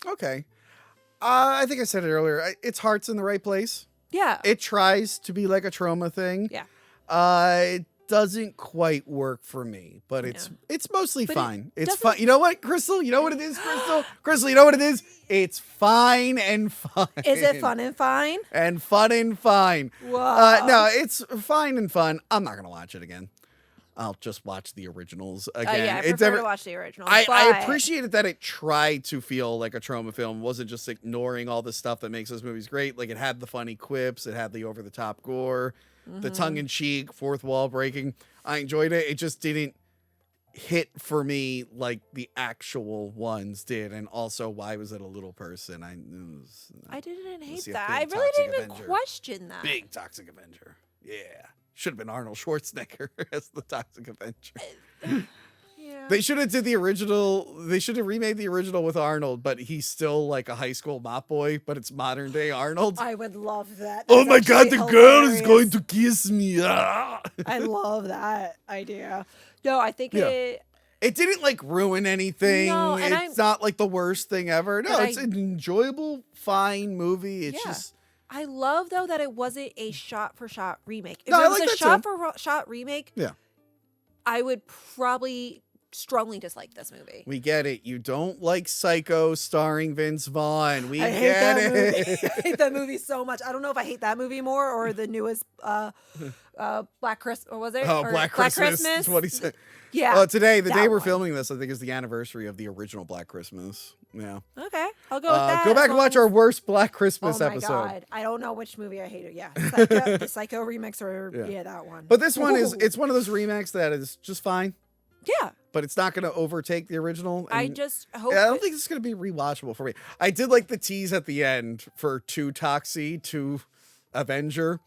Okay. I think I said it earlier. Its heart's in the right place. Yeah. It tries to be like a trauma thing. Yeah. It doesn't quite work for me, but it's mostly But it fine. It's doesn't- fine. You know what, Crystal? You know what it is, Crystal? Crystal, you know what it is? It's fine and fine. Is it fun and fine? And fun and fine. Wow. No, it's fine and fun. I'm not going to watch it again. I'll just watch the originals again. Yeah, I It's prefer to watch the original. I but- appreciated that it tried to feel like a trauma film. It wasn't just ignoring all the stuff that makes those movies great. Like, it had the funny quips. It had the over-the-top gore. The tongue-in-cheek, fourth wall breaking. I enjoyed it. It just didn't hit for me like the actual ones did. And also, why was it a little person? I didn't hate see a that. big I really Toxic didn't even Avenger. question that. Big Toxic Avenger. Yeah. Should have been Arnold Schwarzenegger as the Toxic Avenger. Yeah. They should have did the original. They should have remade the original with Arnold, but he's still like a high school mop boy, but it's modern day Arnold. I would love that. Oh my That's God, the actually girl is hilarious. going to kiss me. Ah. I love that idea. No, I think Yeah. it. It didn't like ruin anything. No, and it's not like the worst thing ever. No, But it's an enjoyable, fine movie. It's Yeah. just I love though that it wasn't a shot-for-shot remake. If No, I it was like a that too. shot-for-shot remake, yeah. I would probably strongly dislike this movie. We get it. You don't like Psycho starring Vince Vaughn. We I hate get that it. movie. I hate that movie so much. I don't know if I hate that movie more or the newest Black Christmas. Or was it? Oh, Or Black Christmas. That's what he said. Yeah. Today, the that day we're one. filming this, I think is the anniversary of the original Black Christmas. Yeah. Okay, I'll go with that. Go as back and long watch as- our worst Black Christmas Oh my episode. God, I don't know which movie I hated. Yeah, Psycho, the Psycho remix or Yeah. that one. But this one is, Ooh. it's one of those remakes that is just fine, Yeah, but it's not going to overtake the original. I and- just hope. Yeah, I don't think it's going to be rewatchable for me. I did like the tease at the end for 2 Toxie, 2 Avenger.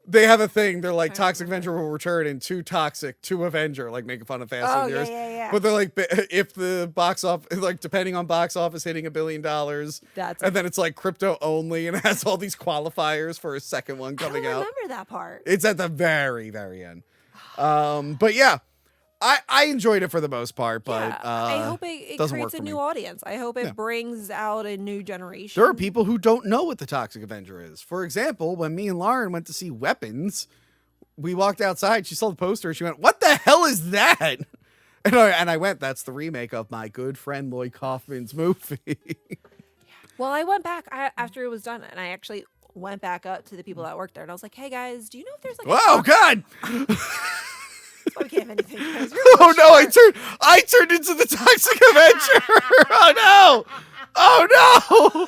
They have a thing. They're like, Toxic Avenger will return in 2 Toxic, 2 Avenger, like making fun of Fast Oh, and yeah, Furious. yeah. But they're like, if the box office, like depending on box office hitting $1 billion, That's and then it's like crypto only and it has all these qualifiers for a second one I don't coming out. remember that part. It's at the very, very end. But yeah, I enjoyed it for the most part, but Yeah, I hope it doesn't work creates a for me. new audience. I hope it Yeah. brings out a new generation. There are people who don't know what the Toxic Avenger is. For example, when me and Lauren went to see Weapons, we walked outside. She saw the poster. She went, "What the hell is that?" And I went, "That's the remake of my good friend Lloyd Kaufman's movie." Well, I went back after it was done, and I actually went back up to the people that worked there, and I was like, "Hey guys, do you know if there's like Whoa, God! I can't have anything. Guys. Oh no! I turned into the Toxic Avenger. Oh no! Oh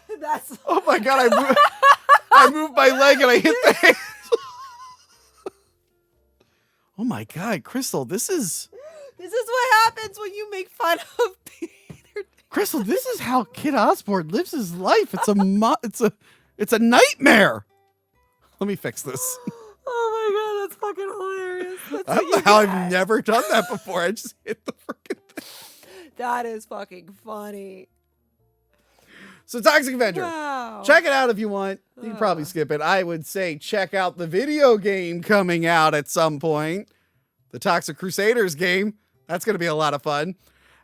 no! That's Oh my God! I moved my leg and I hit the hand. Oh my God, Crystal, this is what happens when you make fun of Peter. Crystal. This is how Kid Osborne lives his life. It's a nightmare. Let me fix this. Oh my God, that's fucking hilarious. That's I what don't know you how get. I've never done that before. I just hit the freaking thing. That is fucking funny. So Toxic Avenger. Wow. Check it out if you want. You can probably skip it. I would say check out the video game coming out at some point. The Toxic Crusaders game. That's going to be a lot of fun.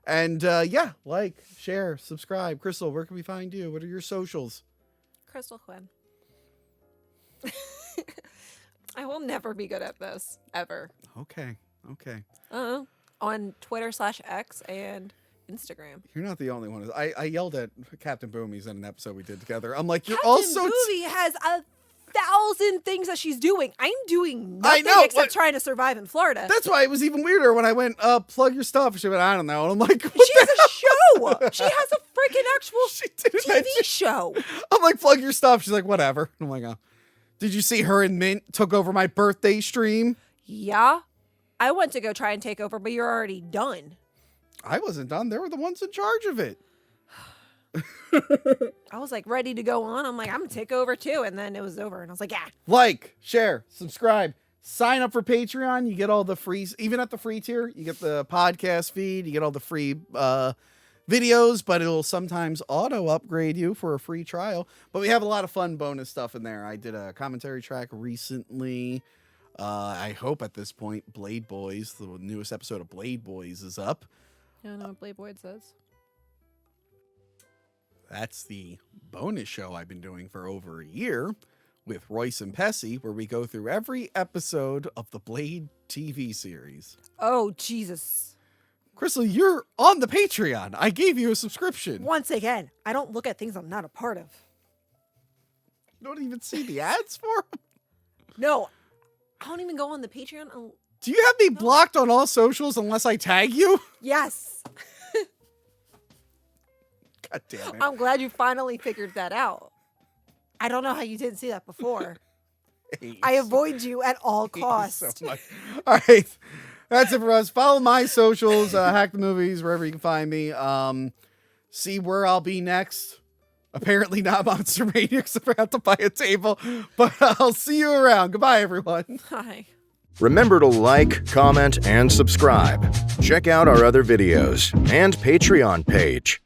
And yeah, like, share, subscribe. Crystal, where can we find you? What are your socials? Crystal Quinn. I will never be good at this, ever. Okay. On Twitter/X and Instagram. You're not the only one. I yelled at Captain Boomies in an episode we did together. I'm like, you're Captain also... Booby has 1,000 things that she's doing. I'm doing I nothing know, except but- trying to survive in Florida. That's why it was even weirder when I went, plug your stuff. She went, I don't know. And I'm like, what She the has a show. She has a freaking actual She didn't TV mention- show. I'm like, plug your stuff. She's like, whatever. I'm like, oh. Did you see her and Mint took over my birthday stream? Yeah. I went to go try and take over, but you're already done. I wasn't done. They were the ones in charge of it. I was like ready to go on. I'm like, I'm gonna take over too, and then it was over, and I was like, yeah. Like, share, subscribe, sign up for Patreon. You get all the free, even at the free tier, you get the podcast feed, you get all the free videos, but it'll sometimes auto upgrade you for a free trial. But we have a lot of fun bonus stuff in there. I did a commentary track recently. I hope at this point Blade Boys, the newest episode of Blade Boys, is up. I don't know what Blade Boy says. That's the bonus show I've been doing for over a year with Royce and Pessy, where we go through every episode of the Blade TV series. Oh, Jesus. Crystal, you're on the Patreon. I gave you a subscription. Once again, I don't look at things I'm not a part of. You don't even see the ads for them? No, I don't even go on the Patreon. Do you have me blocked on all socials unless I tag you? Yes. God damn it. I'm glad you finally figured that out. I don't know how you didn't see that before. I avoid you at all costs. So much. All right. That's it for us. Follow my socials, Hack the Movies, wherever you can find me. See where I'll be next. Apparently not Monster Mania because I forgot to buy a table. But I'll see you around. Goodbye, everyone. Hi. Remember to like, comment, and subscribe. Check out our other videos and Patreon page.